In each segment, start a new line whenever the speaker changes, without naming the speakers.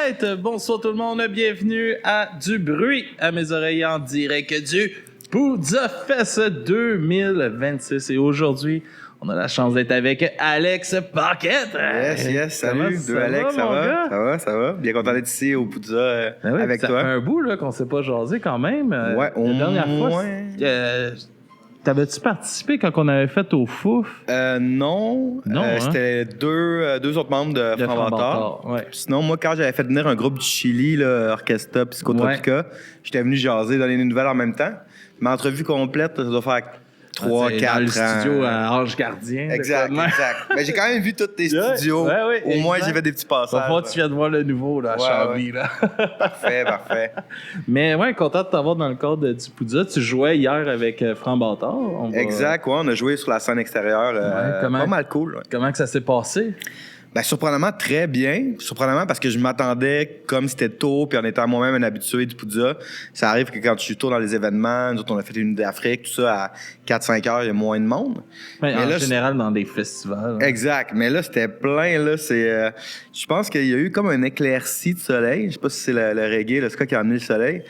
Alright, bonsoir tout le monde, bienvenue à Du bruit à mes oreilles en direct du Poudza Fest 2026. Et aujourd'hui, on a la chance d'être avec Alex Paquette.
Yes, salut, Alex, ça va. Bien content d'être ici au Poudza avec
ça
toi.
Ça fait un bout là, qu'on s'est pas jasé quand même.
Ouais,
la dernière fois, t'avais-tu participé quand on avait fait au Fouf?
Non, c'était deux autres membres de Franc-Bâtard.
Ouais.
Sinon, moi, quand j'avais fait venir un groupe du Chili, là, Orchestra Psychotropica, j'étais venu jaser, donner des nouvelles en même temps. Mais entrevue complète, ça doit faire 3-4 ans.
Dans le studio à Ange Gardien.
Exact. Mais j'ai quand même vu tous tes studios.
Ouais,
au moins, j'ai fait des petits passages.
Va falloir que tu viennes voir le nouveau là, à Chambly. Là.
Parfait.
Mais ouais, content de t'avoir dans le cadre du Poudza. Tu jouais hier avec Franc-Bâtard.
Exact, on a joué sur la scène extérieure. Pas mal cool. Ouais.
Comment que ça s'est passé?
Ben, surprenamment, très bien. Surprenamment parce que je m'attendais, comme c'était tôt, puis en étant moi-même un habitué du Poudza, ça arrive que quand je suis tôt dans les événements, nous autres, on a fait une d'Afrique, tout ça, à 4-5 heures, il y a moins de monde.
Ouais, mais en général, dans des festivals.
Exact. Mais là, c'était plein, là. Je pense qu'il y a eu comme un éclaircie de soleil. Je sais pas si c'est le reggae, c'est quoi qui a amené le soleil.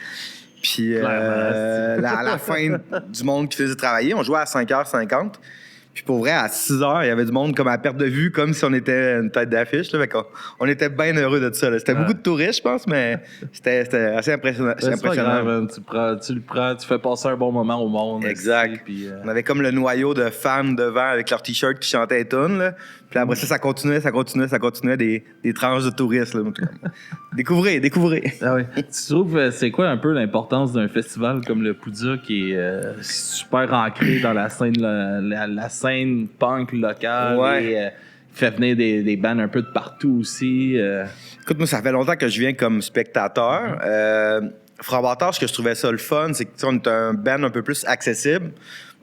Puis, à la fin du monde qui faisait travailler, on jouait à 5h50. Puis pour vrai, à 6 h, il y avait du monde comme à perte de vue, comme si on était une tête d'affiche. Là. Fait on était bien heureux de ça. Là. C'était beaucoup de touristes, je pense, mais c'était assez impressionnant.
C'est impressionnant. Grave, tu le prends, tu fais passer un bon moment au monde.
Exact.
Ici, puis,
on avait comme le noyau de fans devant avec leurs t-shirts qui chantaient les tunes. Là. Puis après ça continuait des tranches de touristes. Là. Découvrez.
Ah oui. Tu trouves, c'est quoi un peu l'importance d'un festival comme le Poudza qui est super ancré dans la scène, la scène punk locale et fait venir des bands un peu de partout aussi?
Écoute, moi, ça fait longtemps que je viens comme spectateur. Franc-Bâtard, ce que je trouvais ça le fun, c'est qu'on est un band un peu plus accessible.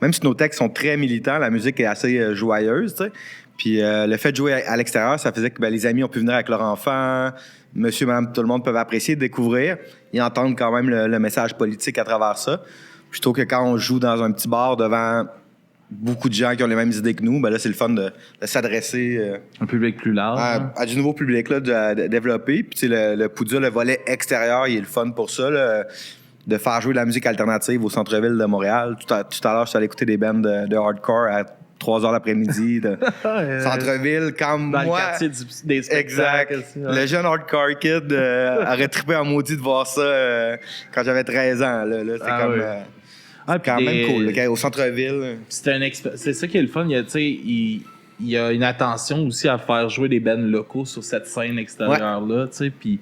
Même si nos textes sont très militants, la musique est assez joyeuse, tu sais. Puis le fait de jouer à l'extérieur, ça faisait que les amis ont pu venir avec leurs enfants, monsieur, madame, tout le monde peut apprécier, découvrir. Ils entendent quand même le message politique à travers ça. Puis je trouve que quand on joue dans un petit bar devant beaucoup de gens qui ont les mêmes idées que nous, ben là, c'est le fun de s'adresser
un public plus large.
À du nouveau public là, de développer. Puis le Poudza, le volet extérieur, il est le fun pour ça, là, de faire jouer de la musique alternative au centre-ville de Montréal. Tout à l'heure, je suis allé écouter des bands de hardcore à 3 h l'après-midi, de centre-ville, comme
dans
moi.
Le quartier des spectacles.
Exact.
Aussi,
Le jeune hardcore kid aurait trippé en maudit de voir ça quand j'avais 13 ans. Là, c'est quand même cool, au centre-ville.
C'est ça qui est le fun. Il y a une attention aussi à faire jouer des bands locaux sur cette scène extérieure-là. Puis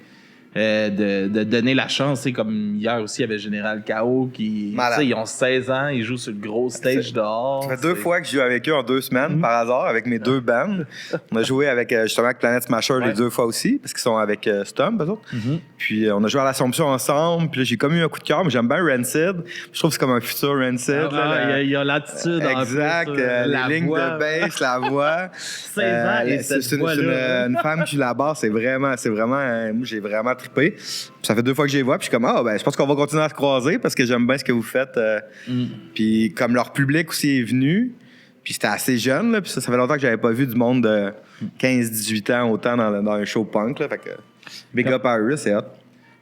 de donner la chance. Comme hier aussi, il y avait Général K.O. qui ils ont 16 ans, ils jouent sur le gros stage dehors.
Ça fait 2 fois que je joue avec eux en 2 semaines, par hasard, avec mes 2 bands. On a joué avec justement avec Planet Smasher les 2 fois aussi, parce qu'ils sont avec Stomp, eux autres. Puis on a joué à l'Assomption ensemble. Puis là, j'ai comme eu un coup de cœur, mais j'aime bien Rancid. Je trouve que c'est comme un futur Rancid.
Il y a l'attitude.
Exact. Les lignes de bass, la voix.
16 ans et
c'est une femme qui la barre, c'est vraiment moi, j'ai vraiment trippé. Puis ça fait 2 fois que je les vois, puis je suis comme je pense qu'on va continuer à se croiser parce que j'aime bien ce que vous faites. Puis comme leur public aussi est venu, puis c'était assez jeune, là, puis ça fait longtemps que j'avais pas vu du monde de 15-18 ans autant dans un show punk. Là, fait que big up à eux, c'est hot.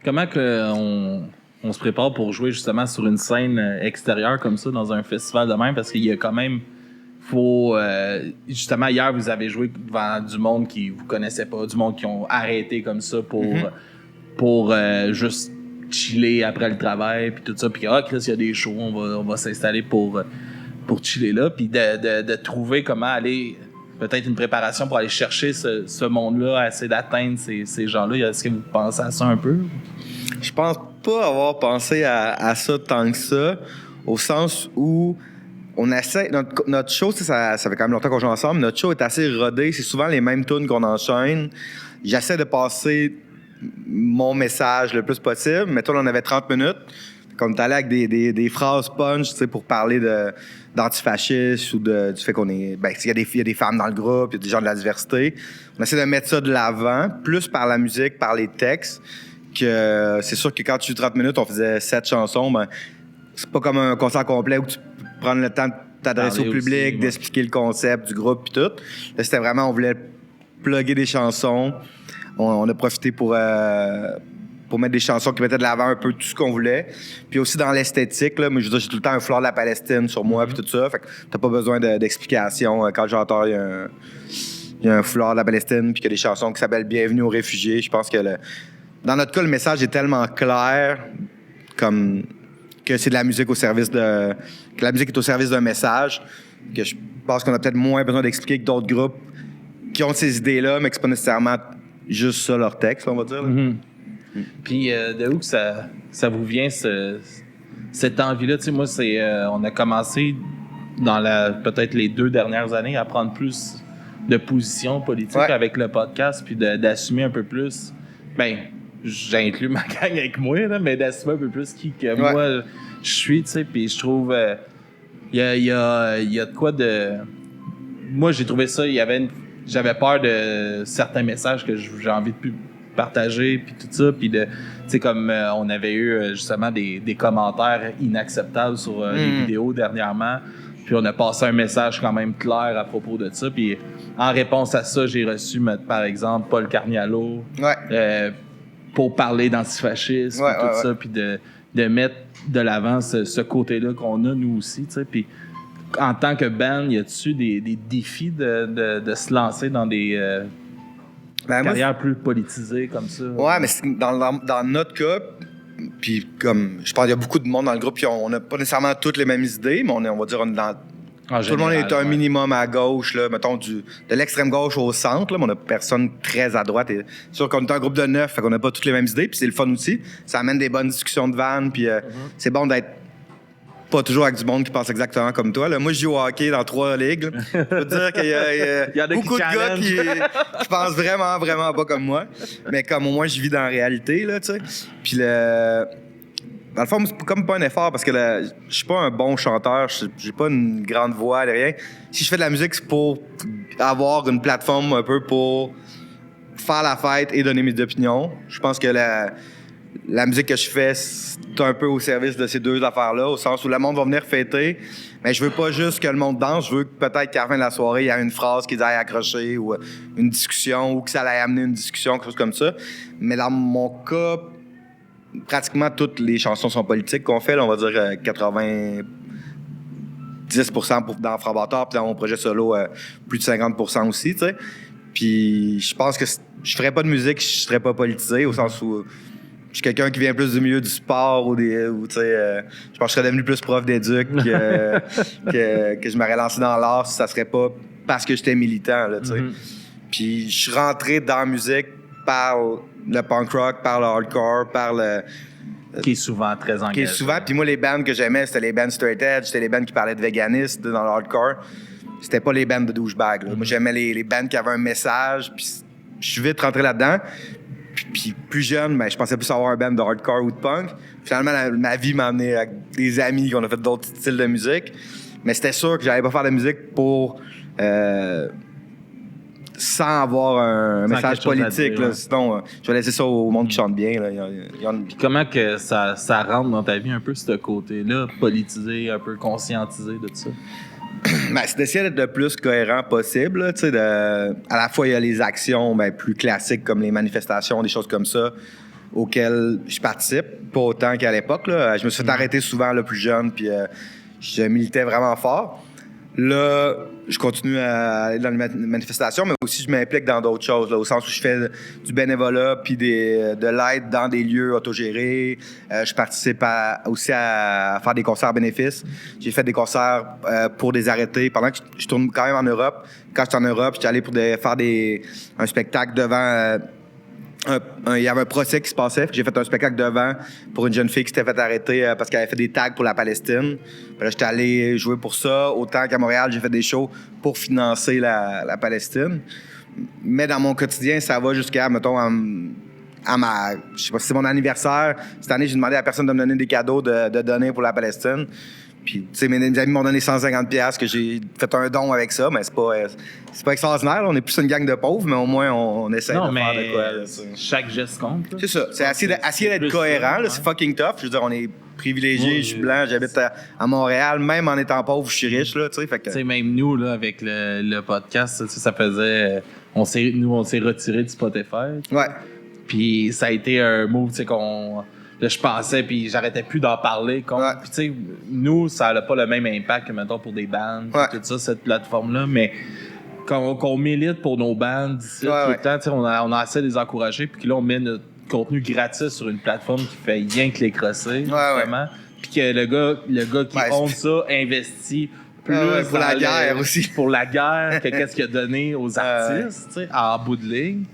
Comment on se prépare pour jouer justement sur une scène extérieure comme ça dans un festival de même? Parce qu'il y a quand même justement, hier, vous avez joué devant du monde qui vous connaissait pas, du monde qui ont arrêté comme ça pour juste chiller après le travail, puis tout ça. Puis, Chris, il y a des shows, on va s'installer pour chiller là. Puis de trouver comment aller, peut-être une préparation pour aller chercher ce monde-là, essayer d'atteindre ces gens-là. Est-ce que vous pensez à ça un peu?
Je pense pas avoir pensé à ça tant que ça, au sens où on essaie, notre show, ça fait quand même longtemps qu'on joue ensemble, notre show est assez rodé, c'est souvent les mêmes tunes qu'on enchaîne. J'essaie de passer mon message le plus possible. Mettons, on avait 30 minutes. On est allé avec des phrases punch, pour parler d'antifascisme ou du fait qu'on est... il y a des femmes dans le groupe, il y a des gens de la diversité. On essaie de mettre ça de l'avant, plus par la musique, par les textes, que c'est sûr que quand tu joues 30 minutes, on faisait 7 chansons, c'est pas comme un concert complet où tu prends le temps de t'adresser au public, aussi, d'expliquer le concept du groupe et tout. Là, c'était vraiment, on voulait plugger des chansons, on a profité pour mettre des chansons qui mettaient de l'avant un peu tout ce qu'on voulait. Puis aussi dans l'esthétique, là, moi, je veux dire, j'ai tout le temps un foulard de la Palestine sur moi, puis tout ça. Fait que t'as pas besoin d'explication. Quand j'entends, il y a un foulard de la Palestine, puis qu'il y a des chansons qui s'appellent Bienvenue aux réfugiés. Je pense que dans notre cas, le message est tellement clair comme que c'est de la musique au service que la musique est au service d'un message, que je pense qu'on a peut-être moins besoin d'expliquer que d'autres groupes qui ont ces idées-là, mais que c'est pas nécessairement juste ça leur texte, on va dire.
Puis de où que ça vous vient cette envie-là? Tu sais, moi, on a commencé dans peut-être les 2 dernières années à prendre plus de position politique avec le podcast, puis d'assumer un peu plus. Ben, j'inclus ma gang avec moi, là, mais d'assumer un peu plus moi je suis, tu sais, puis je trouve il y a de quoi de... Moi, j'ai trouvé ça, j'avais peur de certains messages que j'ai envie de partager, puis tout ça, puis tu sais, comme on avait eu justement des commentaires inacceptables sur les vidéos dernièrement, puis on a passé un message quand même clair à propos de ça, puis en réponse à ça, j'ai reçu, par exemple, Paul Carnialo pour parler d'antifascisme, tout ça, puis de mettre de l'avant ce côté-là qu'on a, nous aussi, tu sais, puis en tant que band, y a-tu des défis de se lancer dans des carrières plus politisées comme ça?
Ouais, mais dans notre cas, puis comme je pense qu'il y a beaucoup de monde dans le groupe, puis on n'a pas nécessairement toutes les mêmes idées, mais on va dire on est dans... Tout le monde est un minimum à gauche, là, mettons de l'extrême gauche au centre, là, mais on n'a personne très à droite. Et c'est sûr qu'on est un groupe de 9, fait qu'on n'a pas toutes les mêmes idées, puis c'est le fun aussi. Ça amène des bonnes discussions de vannes, puis c'est bon d'être pas toujours avec du monde qui pense exactement comme toi. Là. Moi, je joue au hockey dans 3 ligues. Je peux te dire qu'il y a beaucoup de gars qui pensent vraiment, vraiment pas comme moi. Mais comme au moins, je vis dans la réalité, là, tu sais. Puis dans le fond, c'est comme pas un effort parce que je suis pas un bon chanteur, j'ai pas une grande voix, rien. Si je fais de la musique, c'est pour avoir une plateforme un peu pour faire la fête et donner mes opinions. Je pense que la musique que je fais, c'est un peu au service de ces 2 affaires-là, au sens où le monde va venir fêter, mais je veux pas juste que le monde danse, je veux que peut-être qu'à la fin de la soirée, il y a une phrase qu'ils aillent accrocher ou une discussion ou que ça aille amener une discussion, quelque chose comme ça. Mais dans mon cas, pratiquement toutes les chansons sont politiques qu'on fait. Là, on va dire 90% dans Frambatard, puis dans mon projet solo, plus de 50% aussi, tu sais. Puis je pense que je ferais pas de musique si je serais pas politisé, au sens où je suis quelqu'un qui vient plus du milieu du sport ou tu sais, je pense que je serais devenu plus prof d'éduc que je m'aurais lancé dans l'art si ça serait pas parce que j'étais militant, là, tu sais. Puis je suis rentré dans la musique par le punk rock, par le hardcore, par le...
Qui est souvent très engagé.
Puis moi, les bands que j'aimais, c'était les bands straight edge, c'était les bands qui parlaient de véganisme dans le hardcore. C'était pas les bands de douchebag. Moi, j'aimais les bands qui avaient un message, puis je suis vite rentré là-dedans. Puis plus jeune, je pensais plus avoir un band de hardcore ou de punk. Finalement, ma vie m'a amené avec des amis qu'on a fait d'autres styles de musique. Mais c'était sûr que j'allais pas faire de musique pour... sans avoir un message politique. Dire, là. Sinon, je vais laisser ça au monde qui chante bien. Là.
Puis comment que ça rentre dans ta vie un peu, ce côté-là, politisé, un peu conscientisé de tout ça?
C'est d'essayer d'être le plus cohérent possible. Là, à la fois, il y a les actions plus classiques comme les manifestations, des choses comme ça, auxquelles je participe, pas autant qu'à l'époque. Là. Je me suis fait arrêter souvent là, plus jeune, puis je militais vraiment fort. Là, je continue à aller dans les manifestations, mais aussi je m'implique dans d'autres choses, là, au sens où je fais du bénévolat puis de l'aide dans des lieux autogérés. Je participe aussi à faire des concerts bénéfices. J'ai fait des concerts pour des arrêtés pendant que je tourne quand même en Europe. Quand j'étais en Europe, j'étais allé pour faire un spectacle devant... il y avait un procès qui se passait. J'ai fait un spectacle devant pour une jeune fille qui s'était fait arrêter parce qu'elle avait fait des tags pour la Palestine. Puis là, j'étais allé jouer pour ça. Autant qu'à Montréal, j'ai fait des shows pour financer la Palestine. Mais dans mon quotidien, ça va jusqu'à, mettons, je sais pas si c'est mon anniversaire. Cette année, j'ai demandé à la personne de me donner des cadeaux de donner pour la Palestine. Puis, tu sais, mes amis m'ont donné 150$, que j'ai fait un don avec ça, mais c'est pas extraordinaire. Là. On est plus une gang de pauvres, mais au moins, on essaie de faire de quoi. Là,
chaque geste compte. Là.
C'est ça. C'est essayer d'être cohérent. Là, c'est fucking tough. Je veux dire, on est privilégié, je suis blanc, j'habite à Montréal. Même en étant pauvre, je suis riche. Là, tu sais,
même nous, là, avec le podcast, ça faisait... on s'est retiré de Spotify.
Ouais.
Puis ça a été un move, tu sais, là, je pensais, puis j'arrêtais plus d'en parler. Puis tu sais, nous, ça n'a pas le même impact que, mettons, pour des bandes, tout ça, cette plateforme-là, mais qu'on milite pour nos bandes d'ici tout le temps, tu sais, on a assez de les encourager, puis que là, on met notre contenu gratis sur une plateforme qui fait rien que les crosser, vraiment. Puis que le gars qui honte ça investit plus
pour la guerre aussi.
Pour la guerre que qu'est-ce qu'il a donné aux artistes, tu sais, en bout de ligne.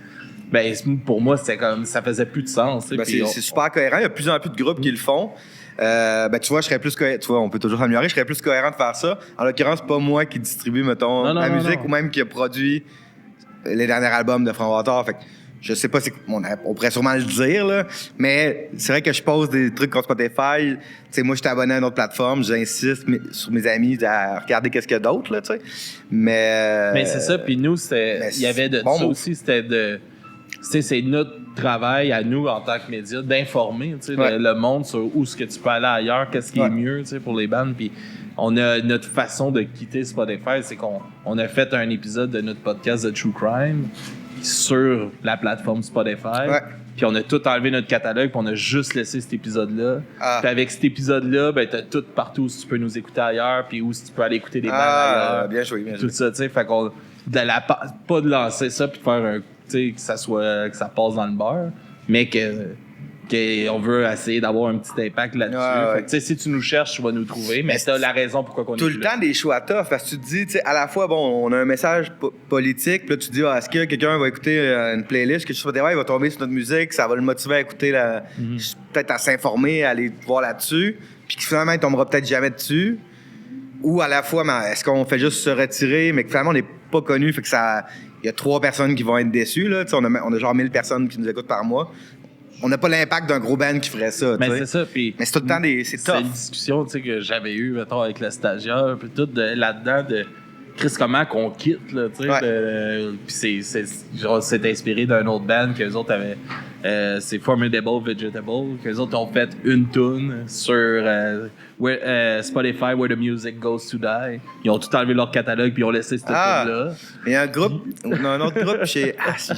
Ben, pour moi, c'était comme, ça faisait plus de sens.
Ben, c'est super cohérent. Il y a de plus en plus de groupes qui le font. Ben, tu vois, je serais plus cohérent. Tu vois, on peut toujours s'améliorer. Je serais plus cohérent de faire ça. En l'occurrence, pas moi qui distribue, mettons, la musique ou même qui a produit les derniers albums de Frank Water. Fait que je sais pas, on pourrait sûrement le dire, là. Mais c'est vrai que je pose des trucs contre Spotify. Tu sais, moi, je suis abonné à une autre plateforme. J'insiste sur mes amis à regarder qu'est-ce qu'il y a d'autre, là, tu sais. Mais
c'est ça. Puis nous, il y avait de ça aussi. C'était de. C'est notre travail à nous en tant que médias d'informer le monde sur où est-ce que tu peux aller ailleurs, qu'est-ce qui est mieux pour les bandes. Puis on a notre façon de quitter Spotify, c'est qu'on a fait un épisode de notre podcast de True Crime sur la plateforme Spotify. Puis on a tout enlevé notre catalogue, puis on a juste laissé cet épisode-là. Puis avec cet épisode-là, ben t'as tout partout où tu peux nous écouter ailleurs, puis où tu peux aller écouter des bandes ailleurs.
Bien joué, bien
joué. Tout ça, tu sais, fait qu'on pas de lancer ça puis de faire un que ça passe dans le beurre, mais qu'on veut essayer d'avoir un petit impact là-dessus. Fait que, si tu nous cherches, tu vas nous trouver, mais t'as la raison pourquoi on est
tout le temps des choix tough, parce que tu te dis, à la fois, bon, on a un message politique, puis là, tu te dis, est-ce que quelqu'un va écouter une playlist que je sais pas, il va tomber sur notre musique, ça va le motiver à écouter, peut-être à s'informer, à aller voir là-dessus, puis que finalement, il tombera peut-être jamais dessus. Ou à la fois, est-ce qu'on fait juste se retirer, mais que finalement, on n'est pas connu, fait que ça. Il y a 3 personnes qui vont être déçues. Là. On a genre 1000 personnes qui nous écoutent par mois. On n'a pas l'impact d'un gros band qui ferait ça.
Mais c'est ça. Puis
mais c'est tout le temps c'est tough.
C'est une discussion que j'avais eue avec le stagiaire. Puis tout là-dedans de Chris, comment qu'on quitte. Là, puis c'est inspiré d'un autre band qu'eux autres avaient. C'est Formidable Vegetable. Qu'eux autres ont fait une tune sur Spotify, Where the Music Goes to Die. Ils ont tout enlevé leur catalogue puis ils ont laissé cette tune-là.
Il y a un autre groupe, j'ai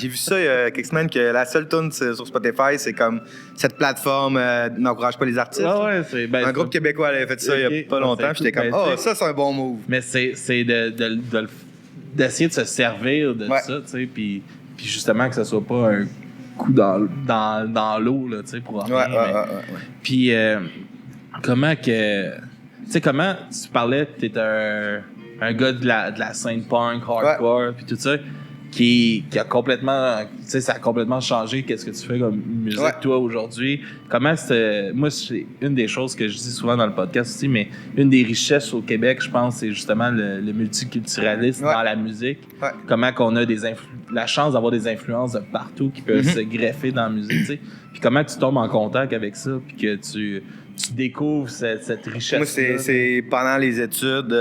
vu ça il y a quelques semaines, que la seule tune sur Spotify, c'est comme cette plateforme n'encourage pas les artistes. Un groupe québécois avait fait ça il y a pas longtemps. J'étais comme, ça, c'est un bon move.
Mais c'est d'essayer de se servir de ça, tu sais, puis justement que ce soit pas un coup dans l'eau, là, tu sais, pour en rien. Puis comment tu parlais que t'es un gars de la scène punk, hardcore, puis tout ça, qui a complètement, tu sais, ça a complètement changé qu'est-ce que tu fais comme musique, toi, aujourd'hui. Comment moi, c'est une des choses que je dis souvent dans le podcast aussi, mais une des richesses au Québec, je pense, c'est justement le multiculturalisme dans la musique. Comment qu'on a la chance d'avoir des influences de partout qui peuvent se greffer dans la musique, tu sais. Puis comment tu tombes en contact avec ça, puis que tu découvres cette richesse.
Moi, c'est pendant les études,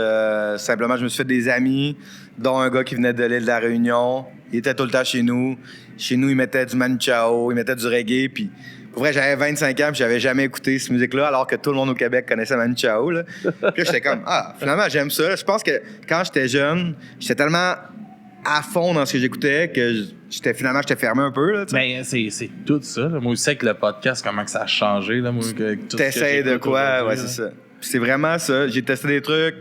simplement, je me suis fait des amis, dont un gars qui venait de l'île de la Réunion. Il était tout le temps chez nous. Chez nous, il mettait du Manu Chao, il mettait du reggae. Puis, pour vrai, j'avais 25 ans, puis j'avais jamais écouté cette musique-là, alors que tout le monde au Québec connaissait Manu Chao. Là. Puis là, j'étais comme, finalement, j'aime ça. Je pense que quand j'étais jeune, j'étais tellement à fond dans ce que j'écoutais que j'étais fermé un peu. Là,
ben, c'est tout ça. Là. Moi aussi, avec le podcast, comment que ça a changé. Là,
t'essayes de quoi? Ouais, c'est ça. Puis c'est vraiment ça. J'ai testé des trucs.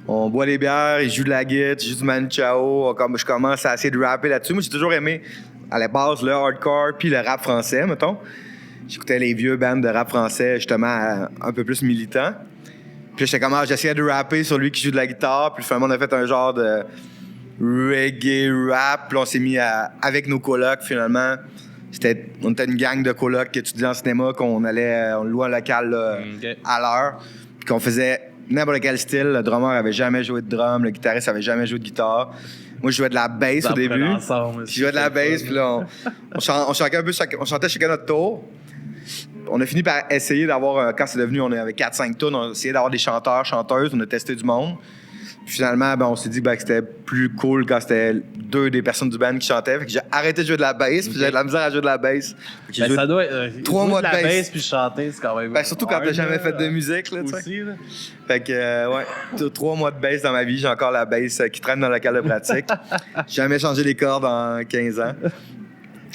On boit des bières, il joue de la guitare, il joue du Manu Chao. Je commence à essayer de rapper là-dessus. Moi, j'ai toujours aimé, à la base, le hardcore puis le rap français, mettons. J'écoutais les vieux bands de rap français, justement, un peu plus militants. Puis j'essayais de rapper sur lui qui joue de la guitare. Puis finalement, on a fait un genre de reggae rap. Puis on s'est mis avec nos colocs, finalement. On était une gang de colocs qui étudiaient en cinéma, on louait un local là, à l'heure. Puis qu'on faisait n'importe quel style. Le drummer avait jamais joué de drum, le guitariste avait jamais joué de guitare. Moi, je jouais de la bass au début. Je jouais de la bass, puis là, on chantait chacun notre tour. On a fini par essayer d'avoir, quand c'est devenu, on avait 4-5 tours, on a essayé d'avoir des chanteurs, chanteuses, on a testé du monde. Puis finalement, ben, on s'est dit que c'était plus cool quand c'était 2 des personnes du band qui chantaient. Fait que j'ai arrêté de jouer de la bass, puis j'avais de la misère à jouer de la bass.
Ben, ça doit être.
3 mois de
la
bass.
bass puis chanter, c'est quand même.
Ben, surtout quand t'as jamais fait de musique, là, tu sais.
Aussi, là.
Fait que, ouais, 3 mois de bass dans ma vie. J'ai encore la bass qui traîne dans le local de pratique. J'ai jamais changé les cordes en 15 ans.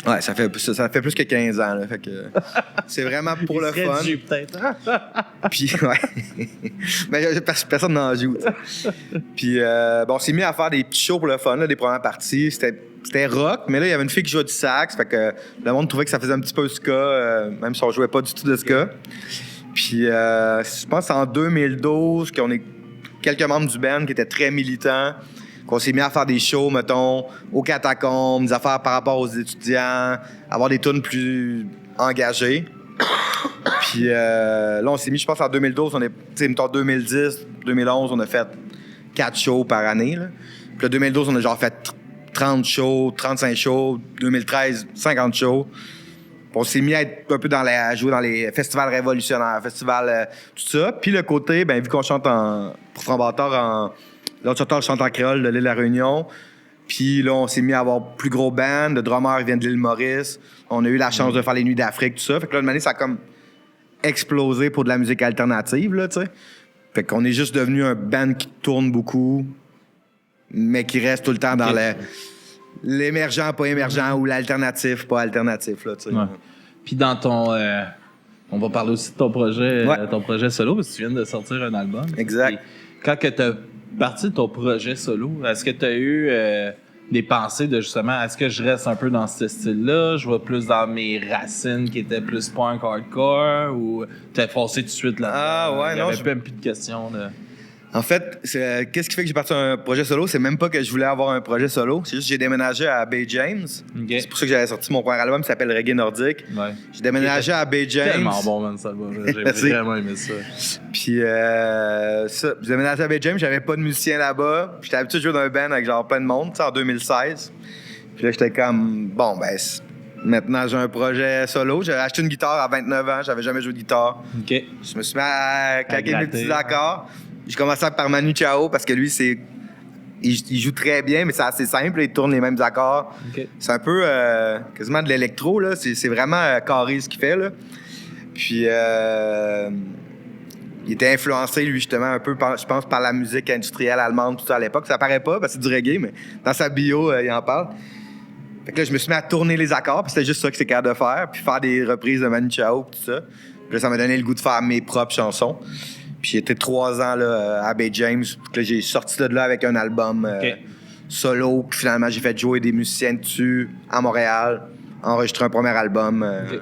Ouais, ça fait plus que 15 ans, là. Fait que c'est vraiment pour le fun.
Dû, peut-être.
Puis, ouais. Mais personne n'en joue, t'sais. Puis, bon, on s'est mis à faire des petits shows pour le fun, là, des premières parties. C'était rock, mais là, il y avait une fille qui jouait du sax. Fait que le monde trouvait que ça faisait un petit peu ska, même si on jouait pas du tout de ska. Puis, je pense que c'est en 2012 qu'on est quelques membres du band qui étaient très militants. Qu'on s'est mis à faire des shows, mettons, aux catacombes, des affaires par rapport aux étudiants, avoir des tunes plus engagées. Puis là, on s'est mis, je pense, en 2012, tu sais, mettons, 2010, 2011, on a fait 4 shows par année, là. Puis là, 2012, on a genre fait 30 shows, 35 shows, 2013, 50 shows. Puis on s'est mis à être un peu à jouer dans les festivals révolutionnaires, festivals, tout ça. Puis le côté, ben vu qu'on chante pour Frambator l'autre chanteur chante en créole de l'île de la Réunion. Puis là, on s'est mis à avoir plus gros band. Le drummer vient de l'île Maurice. On a eu la chance de faire les Nuits d'Afrique, tout ça. Fait que là, une année, ça a comme explosé pour de la musique alternative, là, tu sais. Fait qu'on est juste devenu un band qui tourne beaucoup, mais qui reste tout le temps dans l'émergent, pas émergent, ou l'alternatif, pas alternatif, là, tu sais.
Ouais. Puis dans ton... on va parler aussi de ton projet solo, parce que tu viens de sortir un album.
Exact.
Et quand tu as parti de ton projet solo, est-ce que tu as eu des pensées de justement, est-ce que je reste un peu dans ce style-là, je vais plus dans mes racines qui étaient plus punk hardcore, ou t'as foncé tout de suite là-dedans?
Ah ouais,
il y avait même plus de questions.
En fait, qu'est-ce qui fait que j'ai parti un projet solo? C'est même pas que je voulais avoir un projet solo. C'est juste que j'ai déménagé à Bay James.
Okay.
C'est pour ça que j'avais sorti mon premier album qui s'appelle Reggae Nordique.
Ouais.
J'ai déménagé à Bay James.
Tellement bon, man, ça va. J'ai vraiment aimé ça.
Puis, j'ai déménagé à Bay James. J'avais pas de musicien là-bas. J'étais habitué de jouer dans un band avec genre plein de monde, en 2016. Puis là, j'étais comme, bon, ben, maintenant j'ai un projet solo. J'avais acheté une guitare à 29 ans. J'avais jamais joué de guitare.
OK.
Je me suis mis à claquer mes petits accords. J'ai commencé par Manu Chao parce que lui, il joue très bien, mais c'est assez simple. Il tourne les mêmes accords.
Okay.
C'est un peu quasiment de l'électro, là. C'est vraiment carré ce qu'il fait, là. Puis, il était influencé, lui, justement, un peu, je pense, par la musique industrielle allemande, tout ça, à l'époque. Ça paraît pas, parce que c'est du reggae, mais dans sa bio, il en parle. Fait que là, je me suis mis à tourner les accords, puis c'était juste ça que c'est capable de faire, puis faire des reprises de Manu Chao, tout ça. Puis là, ça m'a donné le goût de faire mes propres chansons. Puis j'ai été 3 ans là, à Bay James. Puis là, j'ai sorti de là avec un album solo. Puis finalement, j'ai fait jouer des musiciens dessus à Montréal, enregistré un premier album.
Okay.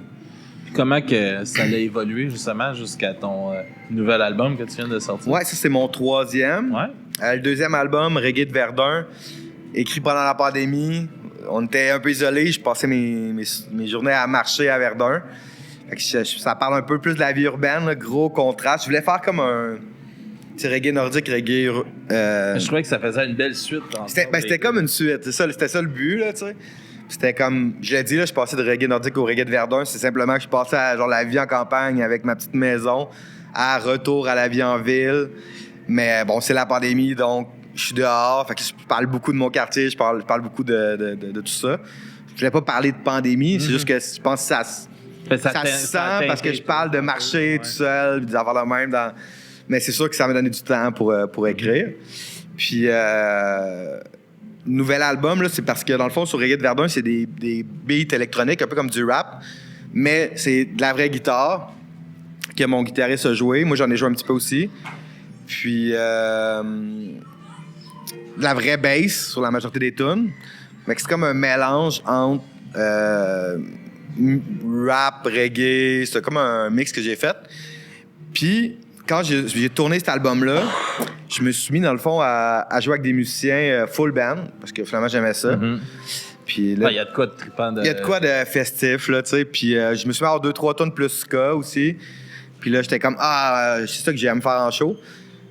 Puis comment que ça a évolué justement jusqu'à ton nouvel album que tu viens de sortir?
Ouais, ça c'est mon 3e.
Ouais.
Le 2e album, Reggae de Verdun, écrit pendant la pandémie. On était un peu isolés. Je passais mes journées à marcher à Verdun. Fait que ça parle un peu plus de la vie urbaine, là, gros contraste. Je voulais faire comme un reggae nordique, reggae...
Je trouvais que ça faisait une belle suite.
C'était comme une suite, c'était ça le but, là, tu sais. C'était comme, je l'ai dit, là, je passais de reggae nordique au reggae de Verdun. C'est simplement que je passais à genre, la vie en campagne avec ma petite maison, à retour à la vie en ville. Mais bon, c'est la pandémie, donc je suis dehors. Fait que je parle beaucoup de mon quartier, je parle beaucoup de tout ça. Je voulais pas parler de pandémie, c'est juste que je pense que ça se sent parce que je parle de marcher tout seul, des affaires de même. Mais c'est sûr que ça m'a donné du temps pour écrire. Puis, nouvel album, là, c'est parce que dans le fond, sur Reggae de Verdun, c'est des beats électroniques, un peu comme du rap. Mais c'est de la vraie guitare que mon guitariste a joué. Moi, j'en ai joué un petit peu aussi. Puis, de la vraie bass sur la majorité des tunes. Mais c'est comme un mélange entre rap, reggae, c'est comme un mix que j'ai fait. Puis, quand j'ai tourné cet album-là, je me suis mis, dans le fond, à jouer avec des musiciens full band, parce que finalement, j'aimais ça.
Mm-hmm.
Puis là,
il y a de quoi de trippant.
Il y a de quoi de festif, là, tu sais. Puis je me suis mis à avoir 2-3 tonnes plus ska aussi. Puis là, j'étais comme, c'est ça que j'aime faire en show.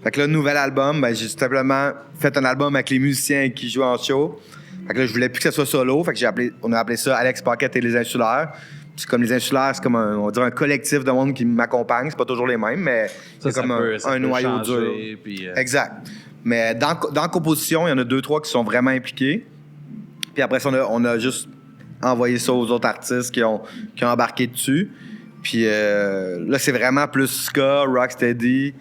Fait que là, nouvel album, ben, j'ai simplement fait un album avec les musiciens qui jouent en show. Fait que là, je voulais plus que ça soit solo. Fait que on a appelé ça Alex Paquette et les Insulaires. C'est comme les Insulaires, c'est comme on dirait un collectif de monde qui m'accompagne. C'est pas toujours les mêmes, mais c'est comme un noyau dur.
Puis,
Exact. Mais dans la composition, il y en a 2-3 qui sont vraiment impliqués. Puis après ça, on a juste envoyé ça aux autres artistes qui ont embarqué dessus. Puis là, c'est vraiment plus ska, rocksteady.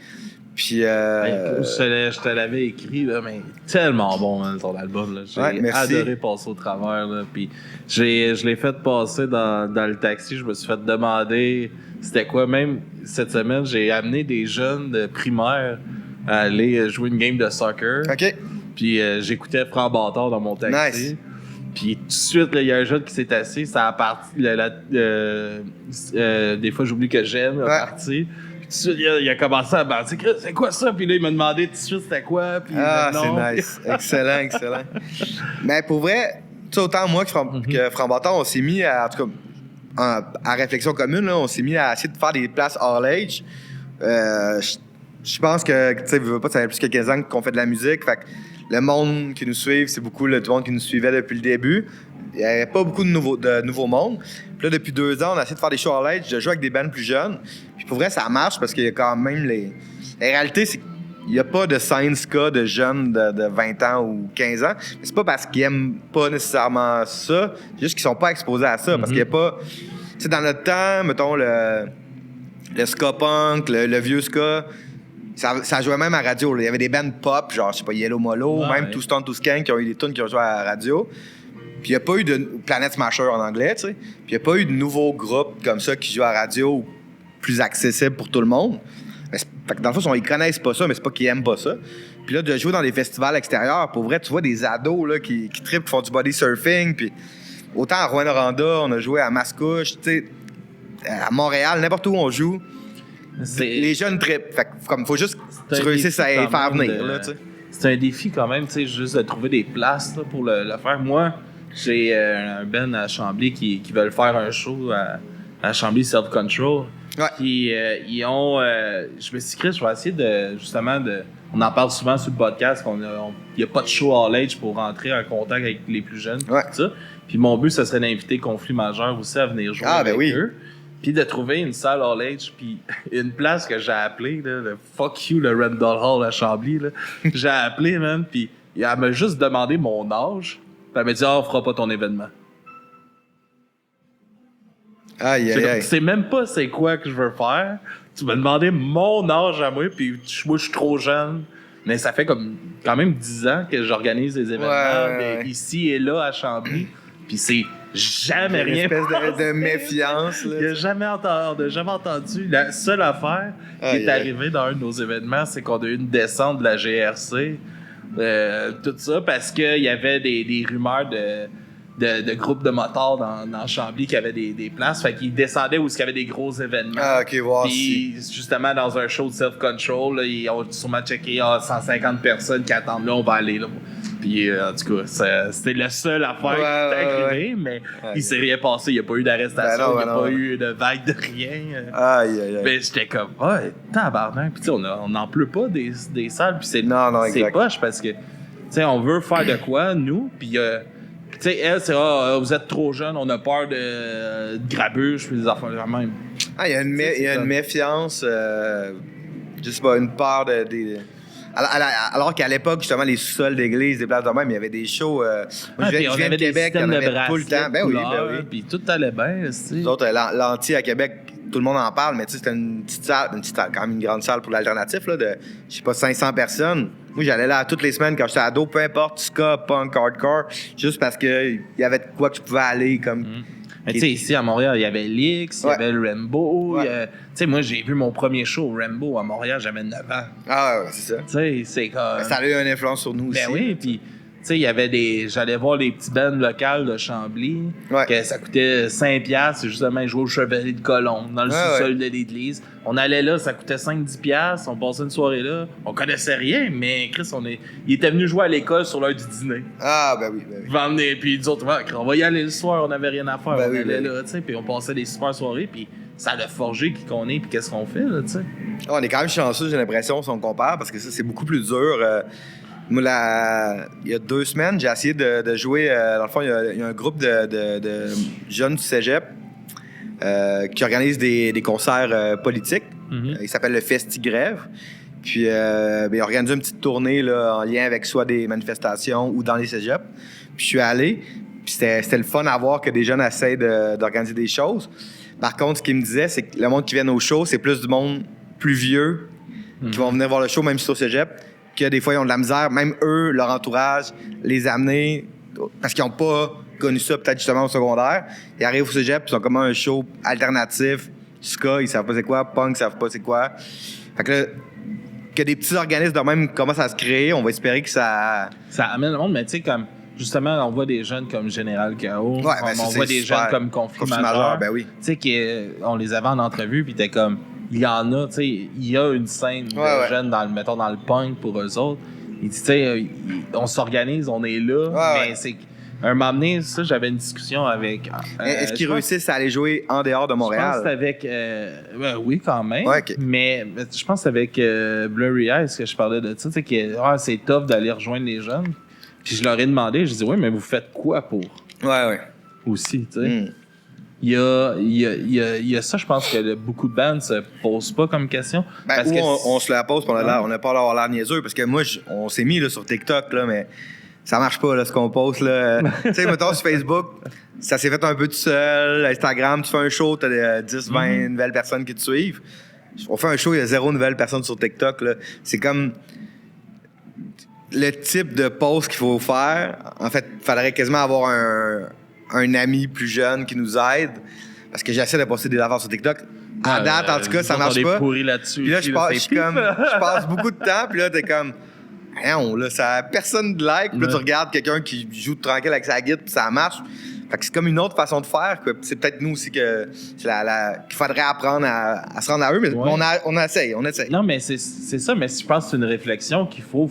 Puis.
Je te l'avais écrit, là, mais tellement bon, man, ton album. Là. J'ai adoré passer au travers. Là, puis je l'ai fait passer dans le taxi. Je me suis fait demander c'était quoi. Même cette semaine, j'ai amené des jeunes de primaire à aller jouer une game de soccer.
OK.
Puis j'écoutais Franc Bâtard dans mon taxi.
Nice.
Puis tout de suite, il y a un jeune qui s'est assis. Ça a parti. Des fois, j'oublie que j'aime la partie. Puis tout de suite, il a commencé à banter. C'est quoi ça? Puis là, il m'a demandé tout de suite c'était quoi. Puis
c'est nice. Excellent. Mais pour vrai, tu sais, autant moi que Franc Bâtard, on s'est mis en tout cas, à réflexion commune, là, on s'est mis à essayer de faire des places all age. Je pense que, tu sais, ça fait plus que 15 ans qu'on fait de la musique. Fait que le monde qui nous suit, c'est beaucoup tout le monde qui nous suivait depuis le début. Il n'y avait pas beaucoup de nouveaux monde. Puis là, depuis 2 ans, on a essayé de faire des shows all age, de jouer avec des bands plus jeunes. Puis pour vrai, ça marche parce qu'il y a quand même La réalité, c'est qu'il n'y a pas de scène ska de jeunes de 20 ans ou 15 ans. Mais c'est pas parce qu'ils aiment pas nécessairement ça, c'est juste qu'ils sont pas exposés à ça. Parce qu'il n'y a pas... Tu sais, dans notre temps, mettons, le ska punk, le vieux ska... Ça jouait même à la radio. Là. Il y avait des bands pop, genre, je sais pas, Yellow Molo, même Two Stone Two Skank, qui ont eu des tunes qui ont joué à la radio. Puis il n'y a pas eu de Planet Smasher en anglais, tu sais. Puis il n'y a pas eu de nouveaux groupes comme ça qui jouent à la radio plus accessibles pour tout le monde. Mais fait que dans le fond, ils connaissent pas ça, mais c'est pas qu'ils aiment pas ça. Puis là, de jouer dans des festivals extérieurs, pour vrai, tu vois des ados là, qui trippent, qui font du body surfing. Puis autant à Rouyn-Noranda, on a joué à Mascouche, tu sais, à Montréal, n'importe où on joue. Les jeunes trippent. Fait que faut juste que tu réussisses à les faire venir. Là,
c'est un défi quand même, tu sais, juste de trouver des places là, pour le faire. Moi, j'ai un band à Chambly qui veulent faire un show à Chambly Self Control.
Ouais.
Puis ils ont... je me suis dit, je vais essayer justement on en parle souvent sur le podcast, il n'y a pas de show all age pour rentrer en contact avec les plus jeunes. Tout ça. Puis mon but, ce serait d'inviter Conflit Majeur aussi à venir jouer avec eux. Puis de trouver une salle all age, puis une place que j'ai appelée, là, le Fuck You, le Randall Hall à Chambly. Là. J'ai appelé, man, puis elle m'a juste demandé mon âge. Puis elle m'a dit, on fera pas ton événement.
Aïe.
Tu sais même pas c'est quoi que je veux faire. Tu m'as demandé mon âge à moi, puis moi, je suis trop jeune. Mais ça fait comme quand même 10 ans que j'organise des événements ici et là à Chambly. Puis c'est jamais rien.
Une espèce de méfiance. Là,
il n'a jamais entendu. La seule affaire qui est arrivée dans un de nos événements, c'est qu'on a eu une descente de la GRC. Tout ça parce qu'il y avait des rumeurs de groupes de motards dans Chambly qui avaient des places. Fait qu'ils descendaient où il y avait des gros événements.
Ah, OK, voir.
Puis justement, dans un show de self-control, là, ils ont sûrement checké 150 personnes qui attendent là, on va aller là. Puis en tout cas, c'était la seule affaire qui était arrivée, mais il s'est rien passé. Il n'y a pas eu d'arrestation, il n'y a pas eu de vague de rien.
Aïe.
Mais j'étais comme, tabarnak. Puis tu sais, on n'en pleut pas des salles. Puis c'est poche parce que, tu sais, on veut faire de quoi, nous, puis tu sais, elle, c'est vous êtes trop jeune, on a peur de grabuge, puis des affaires quand même.
Il y a une méfiance, je sais pas, une peur des. Alors qu'à l'époque, justement, les sous-sols d'église, des places de même, il y avait des shows.
Moi, je viens de Québec, il y en avait tout le temps.
Ben oui.
Puis tout allait bien.
Nous autres, l'anti à Québec, tout le monde en parle, mais tu sais, c'était une petite salle, quand même une grande salle pour l'alternatif, là, de, je sais pas, 500 personnes. Moi, j'allais là toutes les semaines quand j'étais ado, peu importe, ska, punk, hardcore, juste parce qu'il y avait de quoi que je pouvais aller comme.
Mais tu sais, ici à Montréal, il y avait l'X, il y avait le Rainbow. Tu sais, moi, j'ai vu mon premier show au Rainbow à Montréal, j'avais 9 ans.
Ah, ouais, c'est ça.
Tu sais, c'est comme.
Ça a eu une influence sur nous aussi.
Ben oui, puis. Tu sais, il y avait j'allais voir les petits bands locales de Chambly, que ça coûtait 5$, justement, ils jouaient au Chevalier de Colombe, dans le sous-sol de l'église. On allait là, ça coûtait 5-10$, on passait une soirée là. On connaissait rien, mais Chris, il était venu jouer à l'école sur l'heure du dîner.
Ah, ben oui.
Puis nous autres, on va y aller le soir, on n'avait rien à faire, on allait là, tu sais, puis on passait des super soirées, puis ça a forgé qui qu'on est, puis qu'est-ce qu'on fait, là, tu sais.
On est quand même chanceux, j'ai l'impression, si on compare, parce que ça, c'est beaucoup plus dur. Moi, il y a 2 semaines, j'ai essayé de jouer. Dans le fond, il y a un groupe de jeunes du cégep qui organise des concerts politiques. Il s'appelle le Festi-Grève. Puis ils ont organisé une petite tournée là, en lien avec soit des manifestations ou dans les cégeps. Puis je suis allé. Puis c'était le fun à voir que des jeunes essayent d'organiser des choses. Par contre, ce qu'ils me disaient, c'est que le monde qui vient au show, c'est plus du monde plus vieux qui vont venir voir le show, même si c'est au cégep, que des fois, ils ont de la misère, même eux, leur entourage, les amener, parce qu'ils n'ont pas connu ça peut-être justement au secondaire. Ils arrivent au cégep, ils ont comme un show alternatif, ska, ils savent pas c'est quoi, punk, ils savent pas c'est quoi. Fait que là, que des petits organismes de même commencent à se créer, on va espérer que ça...
Ça amène le monde, mais tu sais, comme... Justement, on voit des jeunes comme Général Chaos, on voit des jeunes comme Conflit Majeur.
Ben oui.
Tu sais, on les avait en entrevue, puis t'es comme... Il y en a, tu sais, il y a une scène de jeunes, mettons, dans le punk pour eux autres. Il dit, tu sais, on s'organise, on est là, mais c'est... Un moment donné, ça, j'avais une discussion avec...
Est-ce qu'ils réussissent à aller jouer en dehors de Montréal?
Je pense que c'est avec... oui, quand même.
Ouais, okay.
Mais je pense que c'est avec Blurry Eyes que je parlais de ça. Tu sais, que c'est tough d'aller rejoindre les jeunes. Puis je leur ai demandé, je dis oui, mais vous faites quoi pour?
Ouais.
Aussi, tu sais. Il y a ça, je pense que beaucoup de bandes se posent pas comme question.
Ben, parce on se la pose, puis on n'a pas l'air l'air niaiseux, parce que moi, on s'est mis là, sur TikTok, là, mais ça marche pas, là, ce qu'on poste, là. Tu sais, mettons, sur Facebook, ça s'est fait un peu tout seul. Instagram, tu fais un show, t'as 10, 20 nouvelles personnes qui te suivent. On fait un show, il y a 0 nouvelles personnes sur TikTok, là. C'est comme... Le type de post qu'il faut faire, en fait, il faudrait quasiment avoir un ami plus jeune qui nous aide. Parce que j'essaie de poster des affaires sur TikTok. À date, en tout cas, ça marche pas.
Pourri là-dessus.
Puis là, je passe beaucoup de temps, puis là, t'es comme... là, ça, personne de like. Puis là, tu regardes quelqu'un qui joue tranquille avec sa guitare, puis ça marche. Fait que c'est comme une autre façon de faire. Quoi. C'est peut-être nous aussi qu'il faudrait apprendre à se rendre à eux, mais on essaye.
Non, mais c'est ça, mais je pense que c'est une réflexion qu'il faut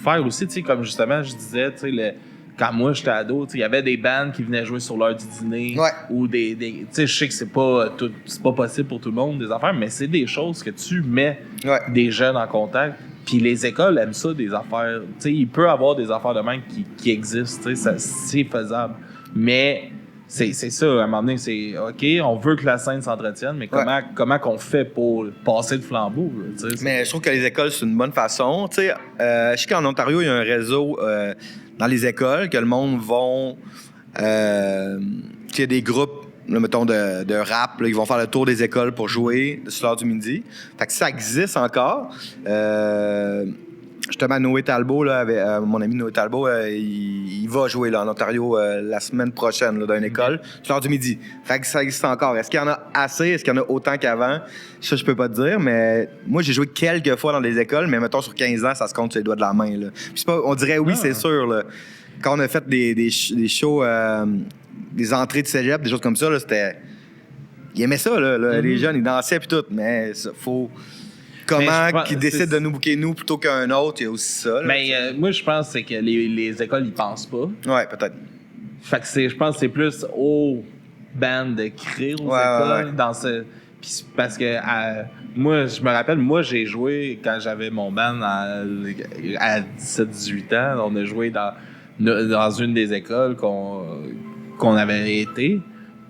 faire aussi, tu sais, comme justement, je disais, tu sais, quand moi j'étais ado, il y avait des bands qui venaient jouer sur l'heure du dîner ou des tu sais, je sais que c'est pas possible pour tout le monde, des affaires, mais c'est des choses que tu mets des jeunes en contact. Puis les écoles aiment ça, des affaires. Tu sais, il peut y avoir des affaires de même qui existent, tu sais, c'est faisable. Mais c'est ça, à un moment donné, c'est OK, on veut que la scène s'entretienne, mais comment qu'on fait pour passer le flambeau? Là,
mais je trouve que les écoles, c'est une bonne façon. Tu sais, je sais qu'en Ontario, il y a un réseau dans les écoles que le monde vont... il y a des groupes, là, mettons, de rap, là, ils vont faire le tour des écoles pour jouer sur l'heure du midi. Fait que ça existe encore. Justement, Noé Talbot, là, avec, mon ami Noé Talbot, il va jouer là, en Ontario la semaine prochaine là, dans une école, sur l'heure du midi. Fait que ça existe encore. Est-ce qu'il y en a assez? Est-ce qu'il y en a autant qu'avant? Ça, je peux pas te dire, mais moi, j'ai joué quelques fois dans des écoles, mais mettons, sur 15 ans, ça se compte sur les doigts de la main. Là. Puis c'est pas, on dirait oui, c'est sûr. Là. Quand on a fait des shows, des entrées de cégep, des choses comme ça, là, c'était... Ils aimaient ça, là. Les jeunes, ils dansaient puis tout, mais ça, faut... Comment qu'ils décident de nous booker nous plutôt qu'un autre, il y a aussi ça. Là,
mais moi, je pense que les écoles, ils pensent pas.
Ouais, peut-être.
Fait que je pense que c'est plus aux bandes de créer aux écoles dans ce... Puis parce que moi, je me rappelle, moi, j'ai joué quand j'avais mon band à 17-18 ans. On a joué dans une des écoles qu'on avait été.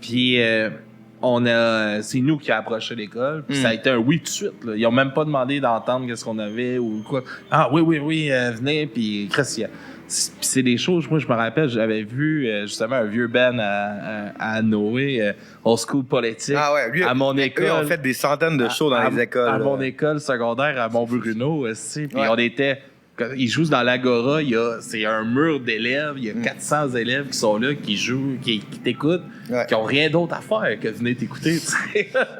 Puis... c'est nous qui a approché l'école. Puis ça a été un oui tout de suite. Là. Ils ont même pas demandé d'entendre qu'est-ce qu'on avait ou quoi. Ah oui, venez. Puis Chris, c'est des choses. Moi, je me rappelle, j'avais vu justement un vieux band à Noé, Old School Politique.
Ah ouais, lui,
à mon école.
Eux ont fait des centaines de shows dans les écoles.
À mon école secondaire à Mont-Bruno aussi. Puis on était... Ils jouent dans l'Agora, c'est un mur d'élèves, il y a 400 élèves qui sont là, qui jouent, qui t'écoutent, qui ont rien d'autre à faire que venir t'écouter.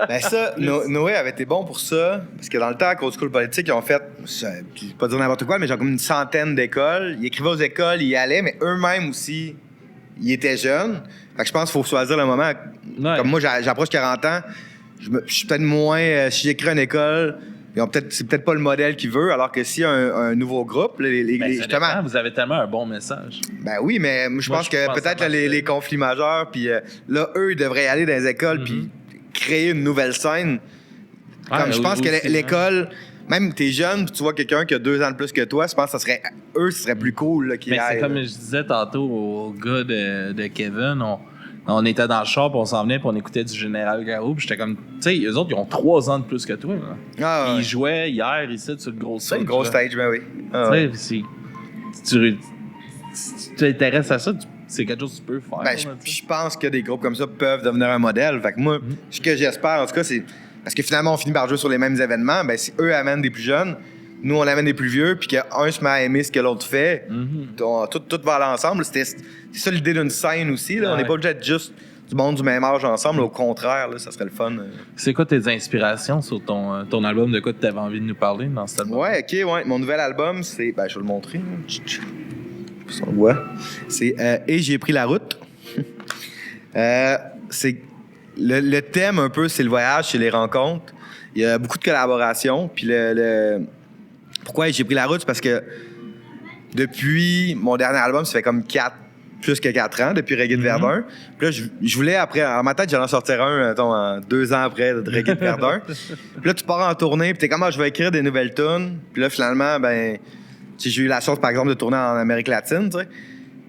Ben ça, Noé avait été bon pour ça, parce que dans le temps, à Old School Politique, ils ont fait, je vais pas dire n'importe quoi, mais genre comme une centaine d'écoles. Ils écrivaient aux écoles, ils y allaient, mais eux-mêmes aussi, ils étaient jeunes. Fait que je pense qu'il faut choisir le moment. Comme moi, j'approche 40 ans, je suis peut-être moins, si j'écris une école... c'est peut-être pas le modèle qu'ils veut, alors que s'il y a un nouveau groupe, justement...
Vous avez tellement un bon message.
Ben oui, mais je pense que peut-être les conflits majeurs, puis là, eux, ils devraient aller dans les écoles puis créer une nouvelle scène. Comme je pense que l'école... Même t'es jeune, puis tu vois quelqu'un qui a 2 ans de plus que toi, je pense que ce serait plus cool qu'ils aillent.
C'est comme je disais tantôt au gars de Kevin, On était dans le char, puis on s'en venait, puis on écoutait du Général Garou, puis j'étais comme, tu sais, eux autres, ils ont 3 ans de plus que toi. Là.
Ah, ouais.
Ils jouaient hier ici sur le gros stage.
C'est le gros stage, ben oui.
Tu sais, si tu t'intéresses à ça, c'est quelque chose que tu peux faire.
Ben, je pense que des groupes comme ça peuvent devenir un modèle. Fait que moi, ce que j'espère, en tout cas, c'est. Parce que finalement, on finit par jouer sur les mêmes événements, ben si eux amènent des plus jeunes, nous, on amène des plus vieux, puis qu'un se met à aimer ce que l'autre fait, tout va aller ensemble. C'est ça l'idée d'une scène aussi. Là. Ouais. On n'est pas obligé d'être juste du monde du même âge ensemble. Au contraire, là, ça serait le fun.
C'est quoi tes inspirations sur ton album? De quoi tu avais envie de nous parler dans cet album?
Ouais, ouais. Mon nouvel album, c'est... Ben, je vais le montrer. On voit. C'est « Et j'ai pris la route ». C'est... Le thème, un peu, c'est le voyage, c'est les rencontres. Il y a beaucoup de collaborations. Puis pourquoi j'ai pris la route? C'est parce que depuis mon dernier album, ça fait comme plus que 4 ans, depuis Reggae de Verdun. Puis là, je voulais, après, en ma tête, j'allais en sortir un, mettons, 2 ans après de Reggae de Verdun. Puis là, tu pars en tournée, puis t'es comme, je vais écrire des nouvelles tunes. Puis là, finalement, ben, j'ai eu la chance, par exemple, de tourner en Amérique latine, tu sais.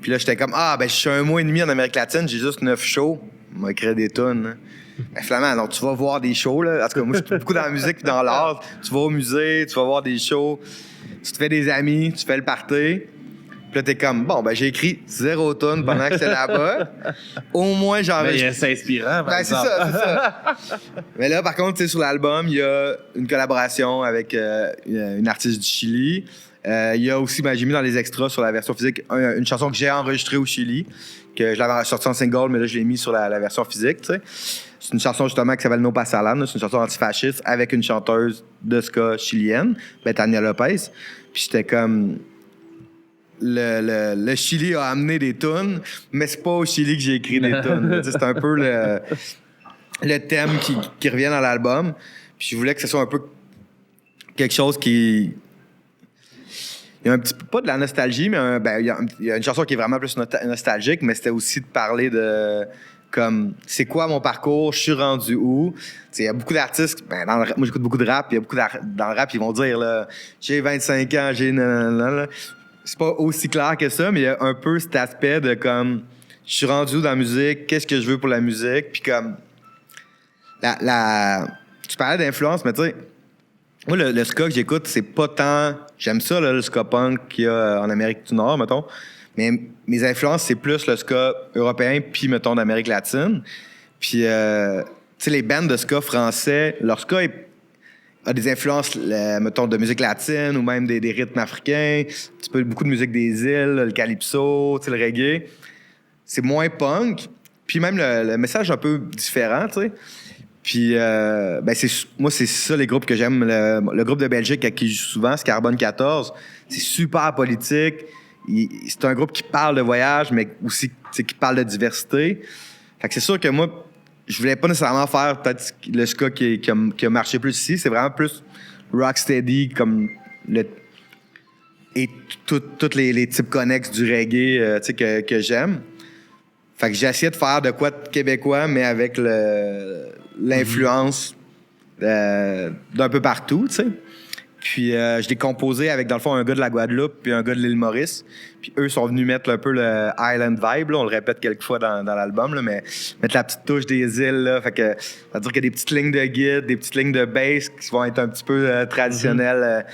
Puis là, j'étais comme, je suis 1 mois et demi en Amérique latine, j'ai juste 9 shows. On m'a écrit des tunes. Hein. Ben, finalement, donc, tu vas voir des shows. Là. En tout cas, moi, je suis beaucoup dans la musique et dans l'art. Tu vas au musée, tu vas voir des shows, tu te fais des amis, tu fais le party. Puis là, t'es comme, j'ai écrit 0 tunes pendant que j'étais là-bas. Au moins,
Mais c'est inspirant, par exemple.
C'est ça. Mais là, par contre, sur l'album, il y a une collaboration avec une artiste du Chili. Il y a aussi, j'ai mis dans les extras sur la version physique une chanson que j'ai enregistrée au Chili, que je l'avais sortie en single, mais là, je l'ai mis sur la version physique, tu sais. C'est une chanson, justement, qui s'appelle No Pasalan. C'est une chanson antifasciste avec une chanteuse de ska chilienne, Betania Lopez. Puis j'étais comme... Le Chili a amené des tunes, mais c'est pas au Chili que j'ai écrit des tunes. C'est un peu le thème qui revient dans l'album. Puis je voulais que ce soit un peu quelque chose qui... Il y a un petit peu, pas de la nostalgie, mais il y a une chanson qui est vraiment plus nostalgique, mais c'était aussi de parler de... Comme, c'est quoi mon parcours, je suis rendu où? Il y a beaucoup d'artistes, moi j'écoute beaucoup de rap, il y a beaucoup dans le rap, ils vont dire, là, j'ai 25 ans, j'ai... Là. C'est pas aussi clair que ça, mais il y a un peu cet aspect de comme, je suis rendu où dans la musique, qu'est-ce que je veux pour la musique, puis comme, tu parlais d'influence, mais tu sais, moi, le ska que j'écoute, c'est pas tant... J'aime ça, là, le ska punk qu'il y a en Amérique du Nord, mettons. Mais mes influences, c'est plus le ska européen puis, mettons, d'Amérique latine. Puis, tu sais, les bands de ska français, leur ska a des influences, mettons, de musique latine ou même des rythmes africains. Un petit peu beaucoup de musique des îles, le calypso, tu sais, le reggae. C'est moins punk. Puis même le message est un peu différent, tu sais. Puis, moi, c'est ça les groupes que j'aime. Le groupe de Belgique à qui je joue souvent, c'est Carbone 14. C'est super politique. C'est un groupe qui parle de voyage, mais aussi qui parle de diversité. Fait que c'est sûr que moi, je voulais pas nécessairement faire peut-être le ska qui a marché plus ici. C'est vraiment plus rocksteady, comme et tous les types connexes du reggae que j'aime. Fait que j'ai essayé de faire de quoi de québécois, mais avec l'influence d'un peu partout, tu sais. Puis je l'ai composé avec, dans le fond, un gars de la Guadeloupe puis un gars de l'île Maurice. Puis eux sont venus mettre un peu le Island Vibe, là. On le répète quelques fois dans l'album, là, mais mettre la petite touche des îles, là. Fait que ça veut dire qu'il y a des petites lignes de guide, des petites lignes de bass qui vont être un petit peu traditionnelles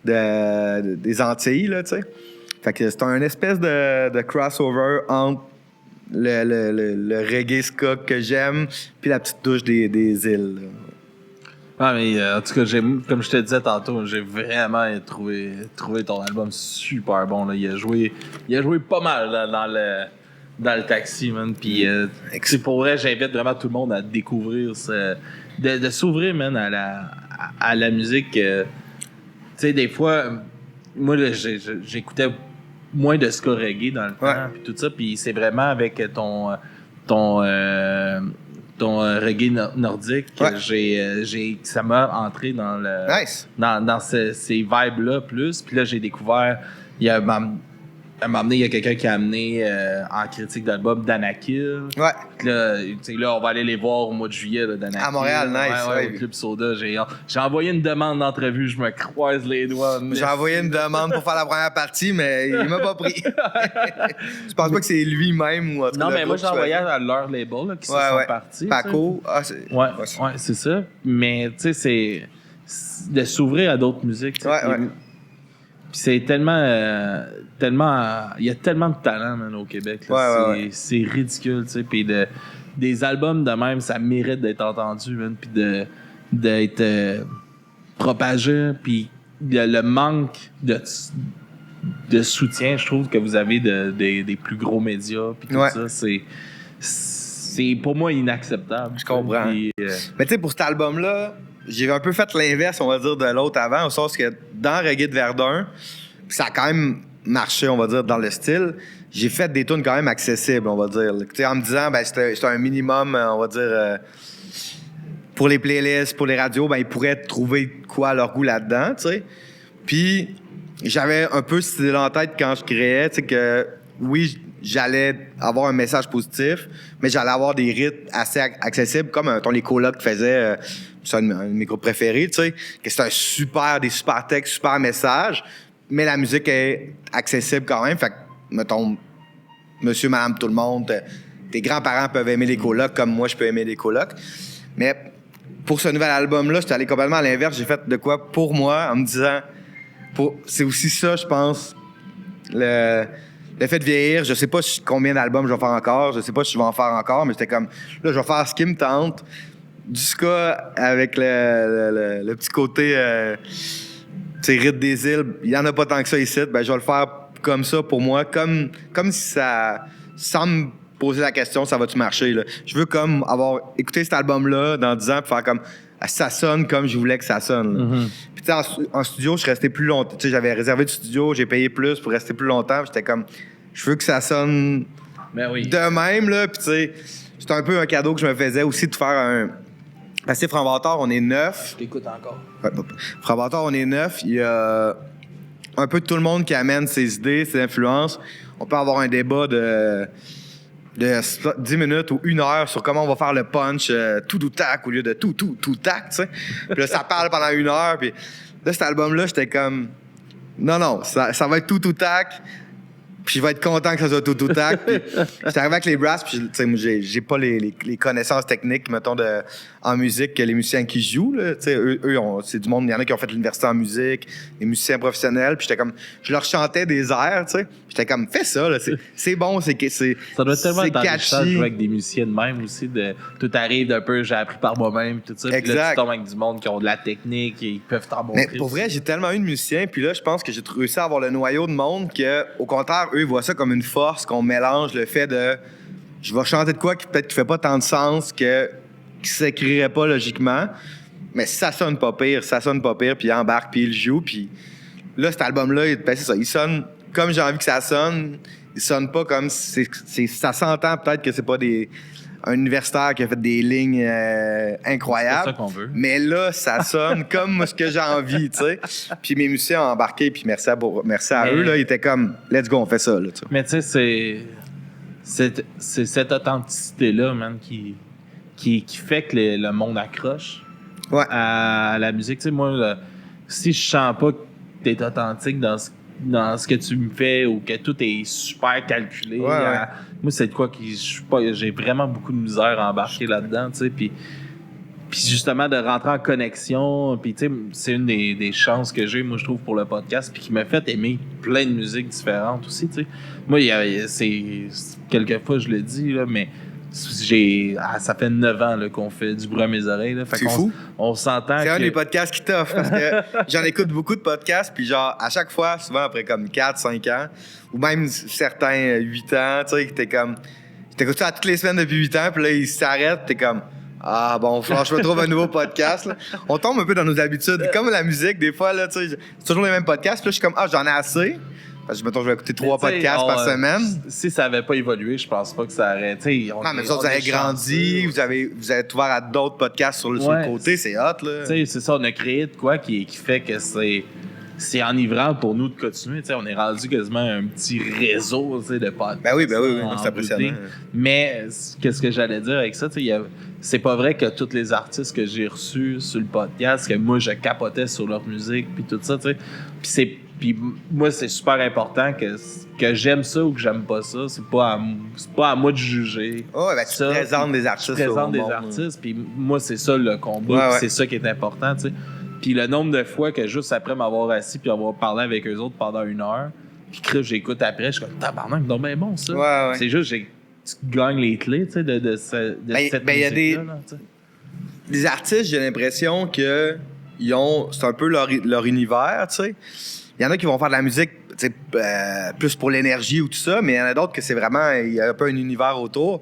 des Antilles, là, tu sais. Fait que c'est un espèce de crossover entre le reggae ska que j'aime puis la petite touche des îles, là.
Ah, mais en tout cas, comme je te disais tantôt, j'ai vraiment trouvé ton album super bon. Là. Il a joué pas mal dans le taxi, man. Puis, pour vrai, j'invite vraiment tout le monde à découvrir de s'ouvrir, man, à la musique. Tu sais, des fois, moi, là, j'écoutais moins de ska reggae dans le temps, puis tout ça. Puis c'est vraiment avec ton reggae nordique, ça m'a entré dans dans ces vibes-là plus. Puis là, j'ai découvert, il y a À un moment donné, il y a quelqu'un qui a amené en critique d'album Danakil.
Ouais.
Puis là, on va aller les voir au mois de juillet, là, Danakil.
À Montréal, nice.
Ouais, au Club Soda. J'ai envoyé une demande d'entrevue, je me croise les doigts.
J'ai envoyé une demande pour faire la première partie, mais il m'a pas pris. Je pense pas que c'est lui-même ou autre.
Non, mais moi, j'ai envoyé à leur label là, qui sont partis.
Paco.
Ouais, c'est ça. Mais, tu sais, c'est de s'ouvrir à d'autres musiques. Puis c'est tellement... il y a tellement de talent, man, au Québec. Là. C'est ridicule, tu sais. Puis des albums de même, ça mérite d'être entendu, man. Puis d'être propagé. Puis le manque de soutien, je trouve, que vous avez des plus gros médias. Puis tout ça, c'est pour moi inacceptable.
Je comprends.
Puis,
mais tu sais, pour cet album-là, j'ai un peu fait l'inverse, on va dire, de l'autre avant, au sens que dans Reggae de Verdun, ça a quand même marché, on va dire, dans le style. J'ai fait des tunes quand même accessibles, on va dire. T'sais, en me disant, ben, c'était un minimum, on va dire, pour les playlists, pour les radios, ben, ils pourraient trouver quoi à leur goût là-dedans, tu sais. Puis, j'avais un peu cette idée en tête quand je créais, tu sais, que oui, j'allais avoir un message positif, mais j'allais avoir des rythmes assez accessibles, comme les colocs faisaient. C'est un de mes groupes préférés, tu sais, que c'est des super textes, super messages, mais la musique est accessible quand même. Fait que, mettons, monsieur, madame, tout le monde, tes grands-parents peuvent aimer les colocs comme moi, je peux aimer les colocs. Mais pour ce nouvel album-là, j'étais allé complètement à l'inverse. J'ai fait de quoi pour moi, en me disant, c'est aussi ça, je pense, le fait de vieillir. Je sais pas combien d'albums je vais faire encore, je sais pas si je vais en faire encore, mais j'étais comme, là, je vais faire ce qui me tente. Du ska avec le petit côté rite des îles, il y en a pas tant que ça ici, ben je vais le faire comme ça pour moi, comme si ça, sans me poser la question, ça va-tu marcher, là. Je veux comme avoir écouté cet album-là dans 10 ans, puis faire comme, ça sonne comme je voulais que ça sonne. Mm-hmm. Puis tu sais, en studio, je suis resté plus longtemps, tu sais, j'avais réservé du studio, j'ai payé plus pour rester plus longtemps, j'étais comme, je veux que ça sonne de même, là, puis tu sais, c'était un peu un cadeau que je me faisais aussi de faire Parce que Franc-Bâtard, on est 9.
Je t'écoute encore.
Franc-Bâtard, on est 9. Il y a un peu de tout le monde qui amène ses idées, ses influences. On peut avoir un débat de 10 minutes ou 1 heure sur comment on va faire le punch tout tac au lieu de tout tac, tu sais. Puis là, ça parle pendant 1 heure. Puis là, cet album-là, j'étais comme... Non, ça va être tout tac. Puis je vais être content que ça soit tout tac. Puis j'étais arrivé avec les brasses, puis tu sais, moi, j'ai pas les connaissances techniques, mettons, en musique que les musiciens qui jouent, là. Tu sais, eux c'est du monde, il y en a qui ont fait l'université en musique, les musiciens professionnels, puis j'étais comme, je leur chantais des airs, tu sais. J'étais comme, fais ça, là, c'est bon, c'est
ça doit être tellement enrichissant de
catchy.
jouer avec des musiciens de même aussi, tout arrive d'un peu, j'ai appris par moi-même, tout ça. Puis là, tu tombes avec du monde qui ont de la technique et ils peuvent t'en montrer.
Mais pour vrai, j'ai tellement eu de musiciens, puis là, je pense que j'ai réussi à avoir le noyau de monde que, au contraire, eux, ils voient ça comme une force, qu'on mélange le fait de je vais chanter de quoi qui peut-être qui fait pas tant de sens, qui s'écrirait pas logiquement, mais ça sonne pas pire, puis il embarque, puis il joue, puis là, cet album-là, c'est ça, il sonne comme j'ai envie que ça sonne, il sonne pas comme ça s'entend peut-être que c'est pas un universitaire qui a fait des lignes incroyables.
C'est ça qu'on veut.
Mais là, ça sonne comme ce que j'ai envie, tu sais. Puis mes musiciens ont embarqué, puis merci à eux, là, ils étaient comme, let's go, on fait ça, là, tu sais.
Mais tu sais, c'est cette authenticité-là, man, qui fait que le monde accroche à la musique. Tu sais, moi, si je sens pas que t'es authentique dans ce que tu me fais ou que tout est super calculé. Moi, c'est de quoi j'ai vraiment beaucoup de misère à embarquer là-dedans, tu sais, puis justement de rentrer en connexion, puis tu sais, c'est une des chances que j'ai, moi, je trouve, pour le podcast, puis qui m'a fait aimer plein de musiques différentes aussi, tu sais. Moi, quelquefois, je le dis, là, mais ça fait 9 ans là, qu'on fait du bruit à mes oreilles. Là. Fait
c'est fou.
On s'entend.
C'est un des podcasts qui t'offre parce que j'en écoute beaucoup de podcasts, puis genre, à chaque fois, souvent après comme 4-5 ans, ou même certains 8 ans, tu sais, t'écoutes ça toutes les semaines depuis 8 ans, puis là, ils s'arrêtent, t'es comme, ah bon, franchement, je trouve un nouveau podcast. Là. On tombe un peu dans nos habitudes. Comme la musique, des fois, là, tu sais, c'est toujours les mêmes podcasts, puis là, je suis comme, j'en ai assez. Parce que, mettons, je vais écouter 3 podcasts par semaine.
Si ça n'avait pas évolué, je pense pas que ça aurait...
Non, mais vous avez grandi, vous êtes ouvert à d'autres podcasts sur le côté, c'est hot, là.
Tu sais, c'est ça, on a créé de quoi qui fait que c'est c'est enivrant pour nous de continuer. T'sais, on est rendu quasiment un petit réseau de podcasts.
Ben oui, c'est impressionnant.
Mais qu'est-ce que j'allais dire avec ça? C'est pas vrai que tous les artistes que j'ai reçus sur le podcast, que moi je capotais sur leur musique, puis tout ça. Puis moi, c'est super important que j'aime ça ou que j'aime pas ça. C'est pas à moi de juger.
Oh, ben, tu présentes des artistes.
Tu présentes des artistes, puis moi, c'est ça le combat, c'est ça qui est important, tu sais. Puis le nombre de fois que juste après m'avoir assis puis avoir parlé avec eux autres pendant 1 heure, puis j'écoute après, je suis comme tabarnak, c'est donc bien bon ça.
Ouais.
C'est juste tu gagnes les clés, tu sais, de cette musique-là.
Y a des artistes, j'ai l'impression que c'est un peu leur univers, tu sais. Il y en a qui vont faire de la musique plus pour l'énergie ou tout ça, mais il y en a d'autres que c'est vraiment, il y a un peu un univers autour.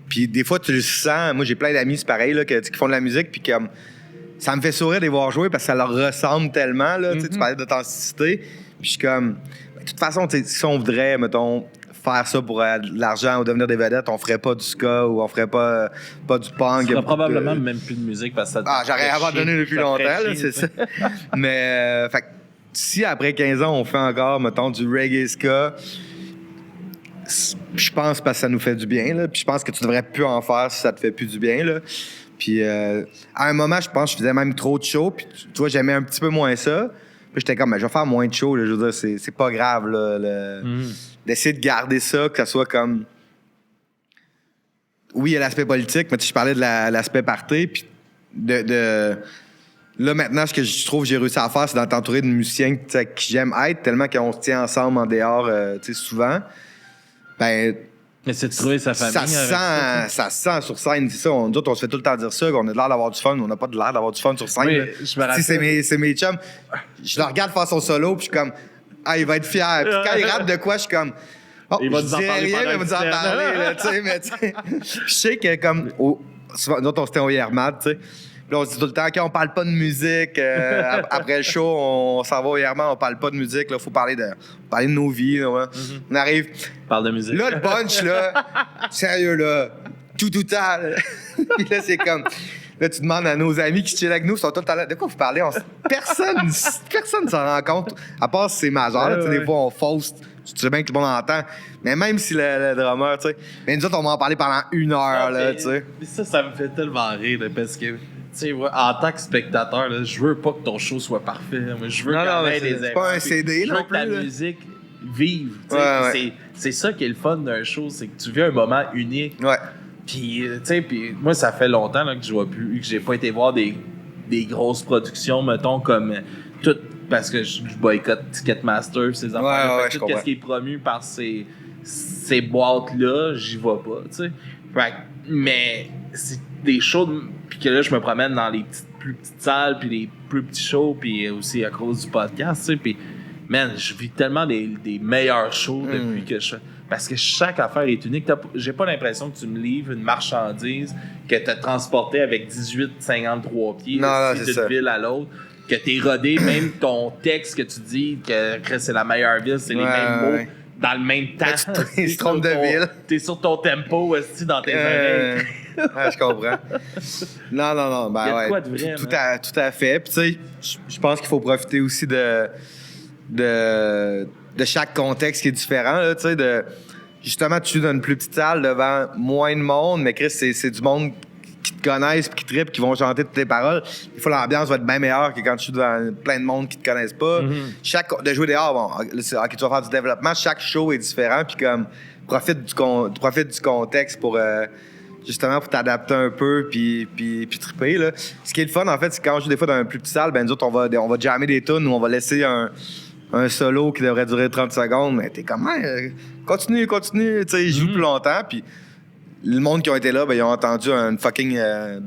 Puis des fois, tu le sens. Moi, j'ai plein d'amis, c'est pareil, là, qui font de la musique, puis comme ça me fait sourire de les voir jouer parce que ça leur ressemble tellement. Là, tu parlais d'authenticité. Puis je suis comme, de toute façon, si on voudrait, mettons, faire ça pour de l'argent ou devenir des vedettes, on ferait pas du ska ou on ferait pas du punk.
Ça ferait probablement même plus de musique parce que ça
j'aurais abandonné depuis longtemps, là, c'est ça. Mais, fait si après 15 ans, on fait encore, mettons, du reggae ska, je pense parce que ça nous fait du bien, là. Puis je pense que tu devrais plus en faire si ça te fait plus du bien, là. Puis à un moment, je pense que je faisais même trop de shows. Puis tu vois, j'aimais un petit peu moins ça. Puis j'étais comme, je vais faire moins de shows. Là, je veux dire, c'est pas grave là, d'essayer de garder ça, que ça soit comme... Oui, il y a l'aspect politique, mais je parlais de l'aspect party. Puis là, maintenant, ce que je trouve que j'ai réussi à faire, c'est d'entourer de musiciens qui j'aime être, tellement qu'on se tient ensemble en dehors souvent. Ben...
Mais c'est de trouver sa famille.
Ça sent sur scène, c'est ça. Nous autres, on se fait tout le temps dire ça, qu'on a l'air d'avoir du fun. On n'a pas de l'air d'avoir du fun sur scène.
Oui, je me rappelle.
C'est mes chums. Je le regarde faire son solo, puis je suis comme, il va être fier. Puis quand il rappe de quoi, je suis comme,
il va nous en parler
rien, mais il va nous en parler. Mais je sais que, comme, souvent, nous autres, on se tient au Yermad, tu sais. Là, on se dit tout le temps, OK, on parle pas de musique. Après le show, on s'en va au Yermad, on parle pas de musique. Il faut parler de nos vies. Là, On arrive.
Parle de musique.
Là, le bunch, là, sérieux, là, tout total. Puis là, c'est comme... Là, tu demandes à nos amis qui chillent avec nous, ils sont tout le temps là. De quoi vous parlez? Personne ne s'en rend compte. À part si c'est majeur. Là, des fois, on fausse. Tu sais bien que tout le monde entend. Mais même si le drummer, tu sais... Mais nous autres, on va en parler pendant 1 heure, là, tu sais.
Ça me fait tellement rire, là, parce que... Tu sais, en tant que spectateur, là, je veux pas que ton show soit parfait. Mais je veux qu'il y ait des
c'est pas un CD,
je veux que ta musique vive. C'est ça qui est le fun d'un show, c'est que tu vis un moment unique.
Ouais.
Puis, tu sais, moi, ça fait longtemps là, que je vois plus, que j'ai pas été voir des grosses productions, mettons, comme tout, parce que je boycotte Ticketmaster, ces affaires. Tout ce qui est promu par ces boîtes-là, j'y vais pas, tu sais. Mais c'est des shows, puis que là, je me promène dans les plus petites salles, puis les plus petits shows, puis aussi à cause du podcast, tu sais, puis man, je vis tellement des meilleurs shows depuis que je... Parce que chaque affaire est unique. J'ai pas l'impression que tu me livres une marchandise que t'as transportée avec 18,53 pieds d'une ville à l'autre, que t'es rodé, même ton texte que tu dis que c'est la meilleure ville, c'est les mêmes mots dans le même temps.
Tu te trompes de ville.
T'es sur ton tempo aussi dans tes oreilles.
Je comprends. Non. Ben,
il y a de quoi de vrai,
tout à fait. Puis tu sais, je pense qu'il faut profiter aussi de chaque contexte qui est différent. Là, tu sais, justement, tu es dans une plus petite salle devant moins de monde, mais Chris, c'est du monde qui te connaissent, qui trippent, qui vont chanter toutes tes paroles. Des fois, l'ambiance va être bien meilleure que quand tu es devant plein de monde qui te connaissent pas. De jouer dehors, bon, tu vas faire du développement. Chaque show est différent, puis comme profite du contexte pour justement pour t'adapter un peu puis tripper. Là. Ce qui est le fun, en fait, c'est quand on joue des fois dans une plus petite salle, ben nous autres, on va jammer des tunes ou on va laisser un solo qui devrait durer 30 secondes. Mais t'es comme, continue, tu sais, ils jouent plus longtemps. Puis le monde qui ont été là, ben, ils ont entendu un fucking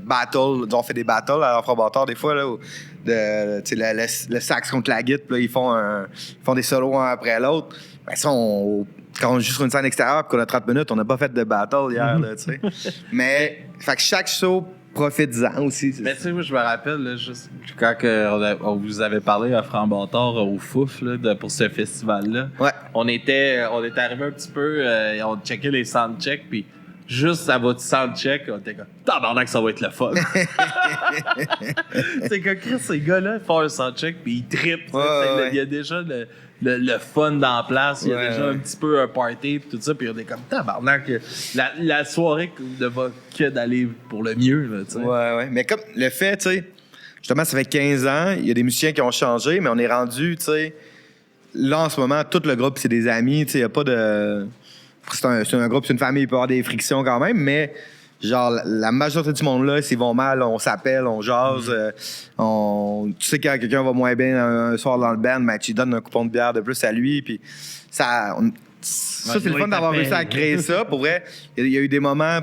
battle. Ils ont fait des battles à l'Afro-Bâtard des fois, là, où le sax contre la guitare, puis là, ils font des solos un après l'autre. Ben, ça, quand on joue sur une scène extérieure et qu'on a 30 minutes, on n'a pas fait de battle hier, là, tu sais. Mais, fait que chaque show, profite-en aussi.
Mais tu sais, moi, je me rappelle, là, juste quand on vous avait parlé à Franc-Bâtard au Fouf, là, pour ce festival-là.
Ouais.
On était arrivé un petit peu, on checkait les soundchecks, puis juste à votre soundcheck, on était comme, tabarnak, ça va être le fun. C'est que Chris, ces gars-là, ils font un soundcheck puis ils trippent. Il y a déjà le fun dans la place, il y a déjà un petit peu un party puis tout ça, puis on est comme, tabarnak, la soirée ne va que d'aller pour le mieux. Là, t'sais.
Ouais. Mais comme le fait, tu sais, justement, ça fait 15 ans, il y a des musiciens qui ont changé, mais on est rendu, tu sais, là, en ce moment, tout le groupe, c'est des amis, tu sais, il n'y a pas de... C'est un groupe, c'est une famille, il peut y avoir des frictions quand même, mais genre, la majorité du monde là, s'ils vont mal, on s'appelle, on jase, tu sais, quand quelqu'un va moins bien un soir dans le band, ben, tu lui donnes un coupon de bière de plus à lui, puis ça... c'est le fun d'avoir réussi à créer ça. Pour vrai, il y a eu des moments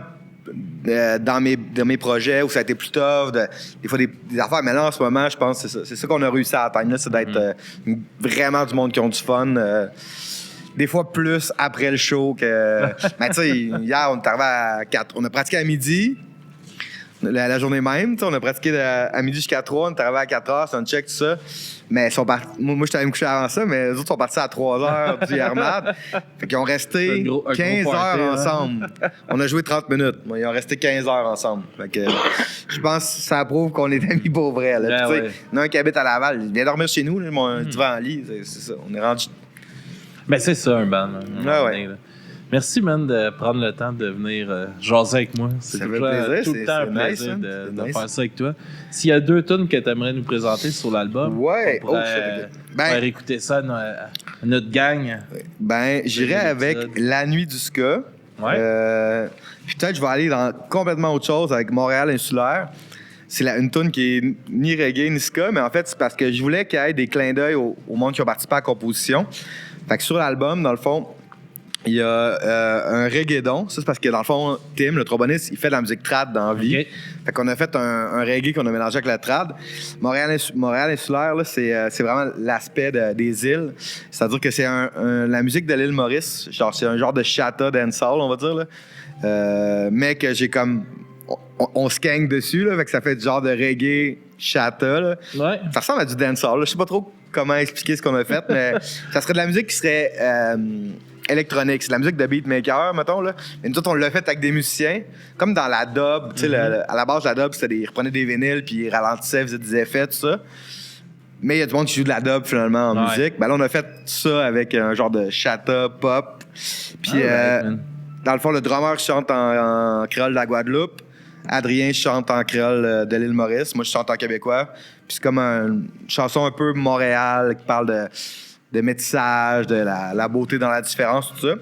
dans mes projets où ça a été plus tough, des fois des affaires, mais là, en ce moment, je pense que c'est ça qu'on a réussi à atteindre, là, c'est d'être vraiment du monde qui ont du fun. Des fois plus après le show que. Mais tu sais, hier, on est arrivé à 4. On a pratiqué à midi, la journée même. On a pratiqué à midi jusqu'à 3. On est arrivé à 4 heures, c'est un check, tout ça. Mais ils sont partis. Moi, j'étais allé me coucher avant ça, mais les autres sont partis à 3 heures du Yermad. Fait qu'ils ont resté 15 heures ensemble. On a joué 30 minutes. Ils ont resté 15 heures ensemble. Fait que je pense que ça prouve qu'on est amis pour vrai. Là. Il y en a un qui habite à Laval. Il vient dormir chez nous, là, mon divan en lit. C'est ça. On est rendu.
Ben, c'est ça, un band.
Ouais.
Merci, man, de prendre le temps de venir jaser avec moi. C'est tout le temps un plaisir de faire ça avec toi. S'il y a 2 tunes que tu aimerais nous présenter sur l'album, on pourrait faire écouter ça à notre gang.
Ben, j'irais avec La Nuit du Ska. Ouais. Peut-être je vais aller dans complètement autre chose avec Montréal insulaire. C'est une tune qui est ni reggae ni ska, mais en fait, c'est parce que je voulais qu'il y ait des clins d'œil au monde qui a participé à la composition. Fait que sur l'album, dans le fond, il y a un reggaeton. Ça, c'est parce que, dans le fond, Tim, le tromboniste, il fait de la musique trad dans la vie. Okay. Fait qu'on a fait un reggae qu'on a mélangé avec la trad. Montréal insulaire, là, c'est vraiment l'aspect des îles. C'est-à-dire que c'est la musique de l'île Maurice. Genre, c'est un genre de chata dancehall, on va dire. Là. Mais que j'ai comme... On se gagne dessus, là, fait que ça fait du genre de reggae chata. Là. Ouais. Ça ressemble à du dancehall. Je sais pas trop comment expliquer ce qu'on a fait, mais ça serait de la musique qui serait électronique. C'est de la musique de beatmaker, mettons. Là. Mais nous autres, on l'a fait avec des musiciens. Comme dans la dub. Tu sais, à la base, la dub, c'était ils reprenaient des vinyles, puis ils ralentissaient, faisaient des effets, tout ça. Mais il y a du monde qui joue de la dub, finalement, en musique. Ben là, on a fait ça avec un genre de chata pop. Puis, dans le fond, le drummer chante en créole de la Guadeloupe. Adrien chante en créole de l'île Maurice. Moi, je chante en québécois. Puis c'est comme une chanson un peu Montréal qui parle de métissage, de la beauté dans la différence, tout ça.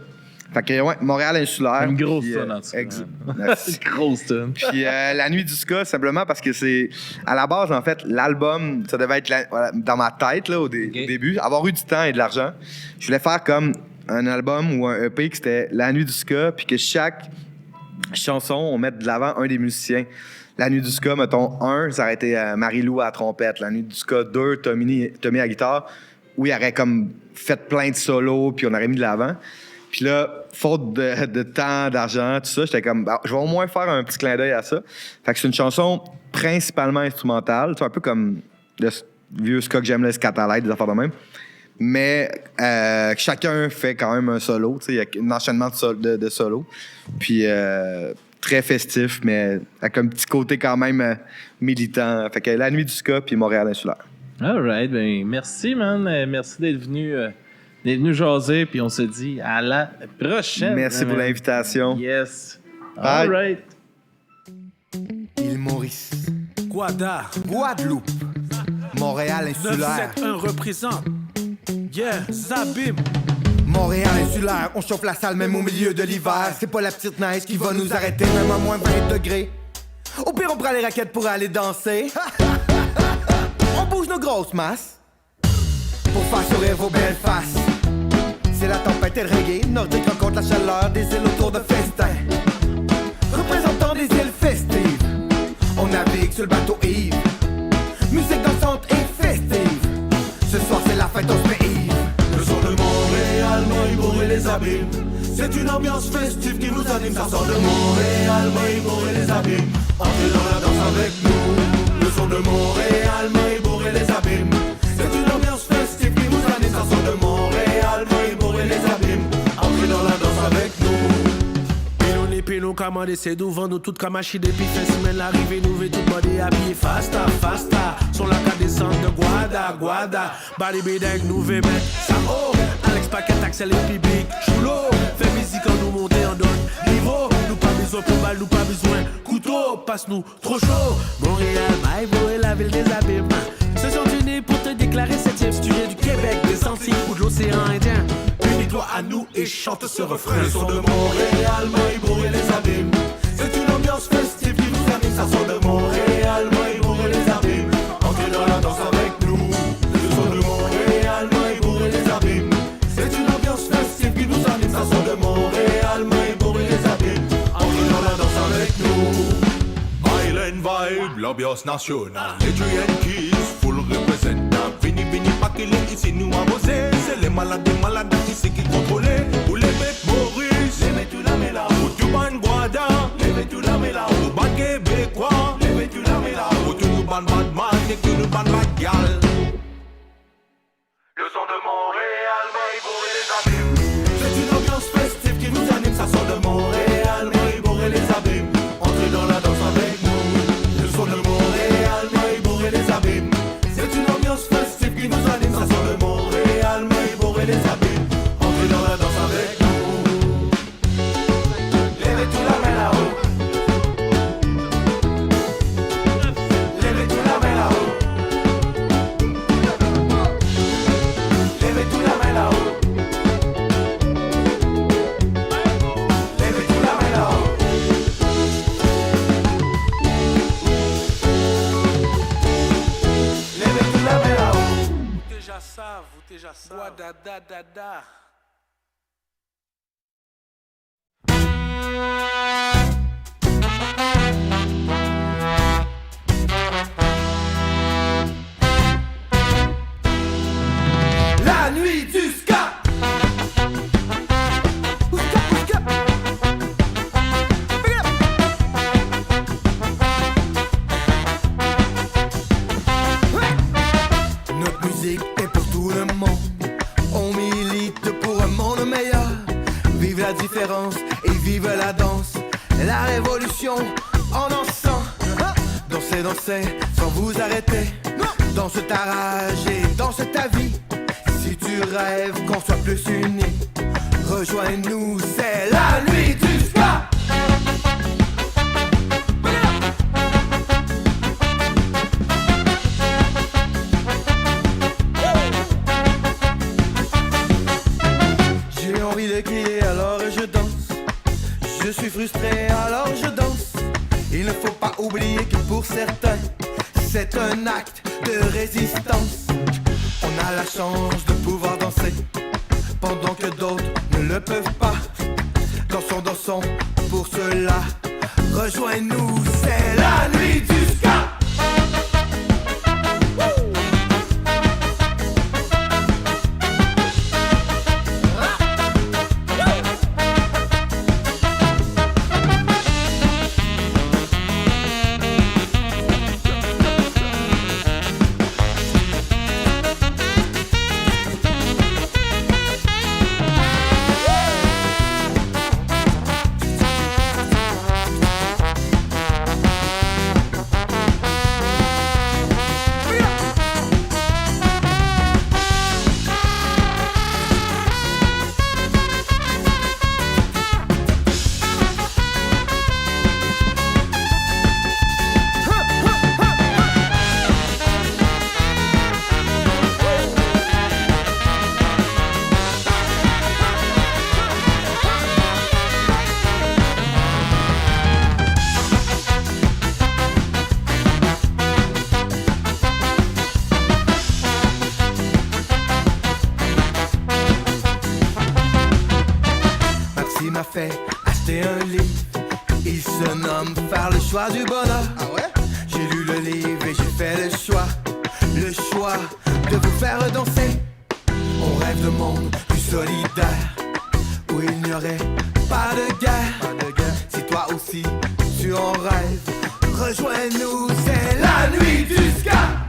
Fait que, ouais, Montréal insulaire.
Une grosse tonne, en tout cas. Une grosse tonne.
Puis La Nuit du Ska, simplement parce que c'est... À la base, en fait, l'album, ça devait être dans ma tête, là, au début. Avoir eu du temps et de l'argent, je voulais faire comme un album ou un EP qui c'était La Nuit du Ska, puis que chaque chanson, on met de l'avant un des musiciens. La Nuit du Ska, mettons, 1, ça aurait été Marie-Lou à la trompette. La Nuit du Ska, 2, Tommy à la guitare, où il aurait comme fait plein de solos, puis on aurait mis de l'avant. Puis là, faute de temps, d'argent, tout ça, j'étais comme, je vais au moins faire un petit clin d'œil à ça. Fait que c'est une chanson principalement instrumentale, un peu comme le vieux ska que j'aime, le Scatalite, des affaires de même. Mais chacun fait quand même un solo. Il y a un enchaînement de solos. Puis très festif, mais avec un petit côté quand même militant. Fait que La Nuit du Ska puis Montréal insulaire.
All right. Ben, merci, man. Merci d'être venu jaser. Puis on se dit à la prochaine.
Merci pour l'invitation.
Yes. All right.
Île Maurice.
Guadeloupe.
Montréal insulaire.
971 représente. Yeah, Zabim.
Montréal insulaire, on chauffe la salle même au milieu de l'hiver. C'est pas la petite neige qui va nous arrêter même à moins 20 degrés. Au pire, on prend les raquettes pour aller danser. On bouge nos grosses masses pour faire sourire vos belles faces. C'est la tempête et le reggae, nordique rencontre la chaleur des îles autour de festin. Représentant des îles festives, on navigue sur le bateau Yves. Musique dansante et festive. Ce soir c'est la fête, on se met Yves.
Le son de Montréal, Moïbourg et les abîmes. C'est une ambiance festive qui nous anime. Ça sort de Montréal, Moïbourg et les abîmes. Entrez dans la danse avec nous. Le son de Montréal, Moïbourg et les abîmes. C'est une ambiance festive qui nous anime. Ça sort de Montréal, Moïbourg et les abîmes. Entrez dans la danse avec nous. Pilou
commandé, c'est devant nous, tout comme machine depuis fin semaine, l'arrivée, nous veut tout body habillé, fasta, fasta. Sur la carte descente de Guada, body bidang, nous veut mettre ça haut. Alex Paquet, Axel et public, choulot. Fait musique en nous monter en donne niveau. Nous pas besoin pour balle, nous pas besoin couteau. Passe-nous trop chaud. Montréal, Maïbo et la ville des abîmes se sont unis pour te déclarer 7e studio du Québec, des Antilles ou de l'océan Indien. Unis-toi à nous et chante ce refrain.
Le son de Montréal, Maïbo et les abîmes. C'est une ambiance festive qui nous anime. Ça sort de Montréal, Maïbo et les abîmes. Entrez dans la danse avec nous. Le son de Montréal, Maïbo et les abîmes. C'est une ambiance festive qui nous anime. Ça sort de Montréal, Maïbo et les abîmes. Entrez dans la danse avec nous. Island vibe, l'ambiance nationale. Les Yankees, full représentant. Vini, pas qu'il est ici, nous à bosser. C'est les malades ici qui contrôlent. Ou les mecs Maurice, les mecs tu la mets là. Ou tu ban Guada, les mecs tu la mets là. Ou ban Québécois, les mecs tu la mets là. Ou tu nous ban Batman, et tu nous ban Bagal. Le son de Montréal, Maïbo et les abîmes. C'est une ambiance festive qui nous anime. Ça sort de Montréal, Maïbo et les abîmes. Entrez dans la danse avec nous. Le son de Montréal, Maïbo et les abîmes. C'est une ambiance festive qui nous anime. Ça sort de Montréal, Maïbo et les abîmes. Entrez dans la danse avec nous. Levez tout la main là-haut. Levez tout la main là-haut. Levez tout la main là-haut. Levez tout la main là-haut. Levez tout la main là-haut.
Vous déjà ça. Guada, da.
La nuit du ska.
Notre musique est pour tout le monde. On milite pour un monde meilleur. Vive la différence et vive la danse. La révolution en dansant. Dansez sans vous arrêter. Danse ta rage et danse ta vie. Si tu rêves qu'on soit plus unis, rejoins-nous, c'est la nuit du ska. J'ai envie de crier alors je danse. Je suis frustré alors je danse. Il ne faut pas oublier que pour certains c'est un acte de résistance. On a la chance de pouvoir danser pendant que d'autres ne le peuvent pas. Dansons pour cela. Rejoins-nous, c'est la nuit du ska. M'a fait acheter un livre. Il se nomme Faire le choix du bonheur. Ah ouais? J'ai lu le livre et j'ai fait le choix de vous faire danser. On rêve de monde plus solidaire, où il n'y aurait pas de guerre. Si toi aussi tu en rêves, rejoins-nous, c'est la nuit du ska.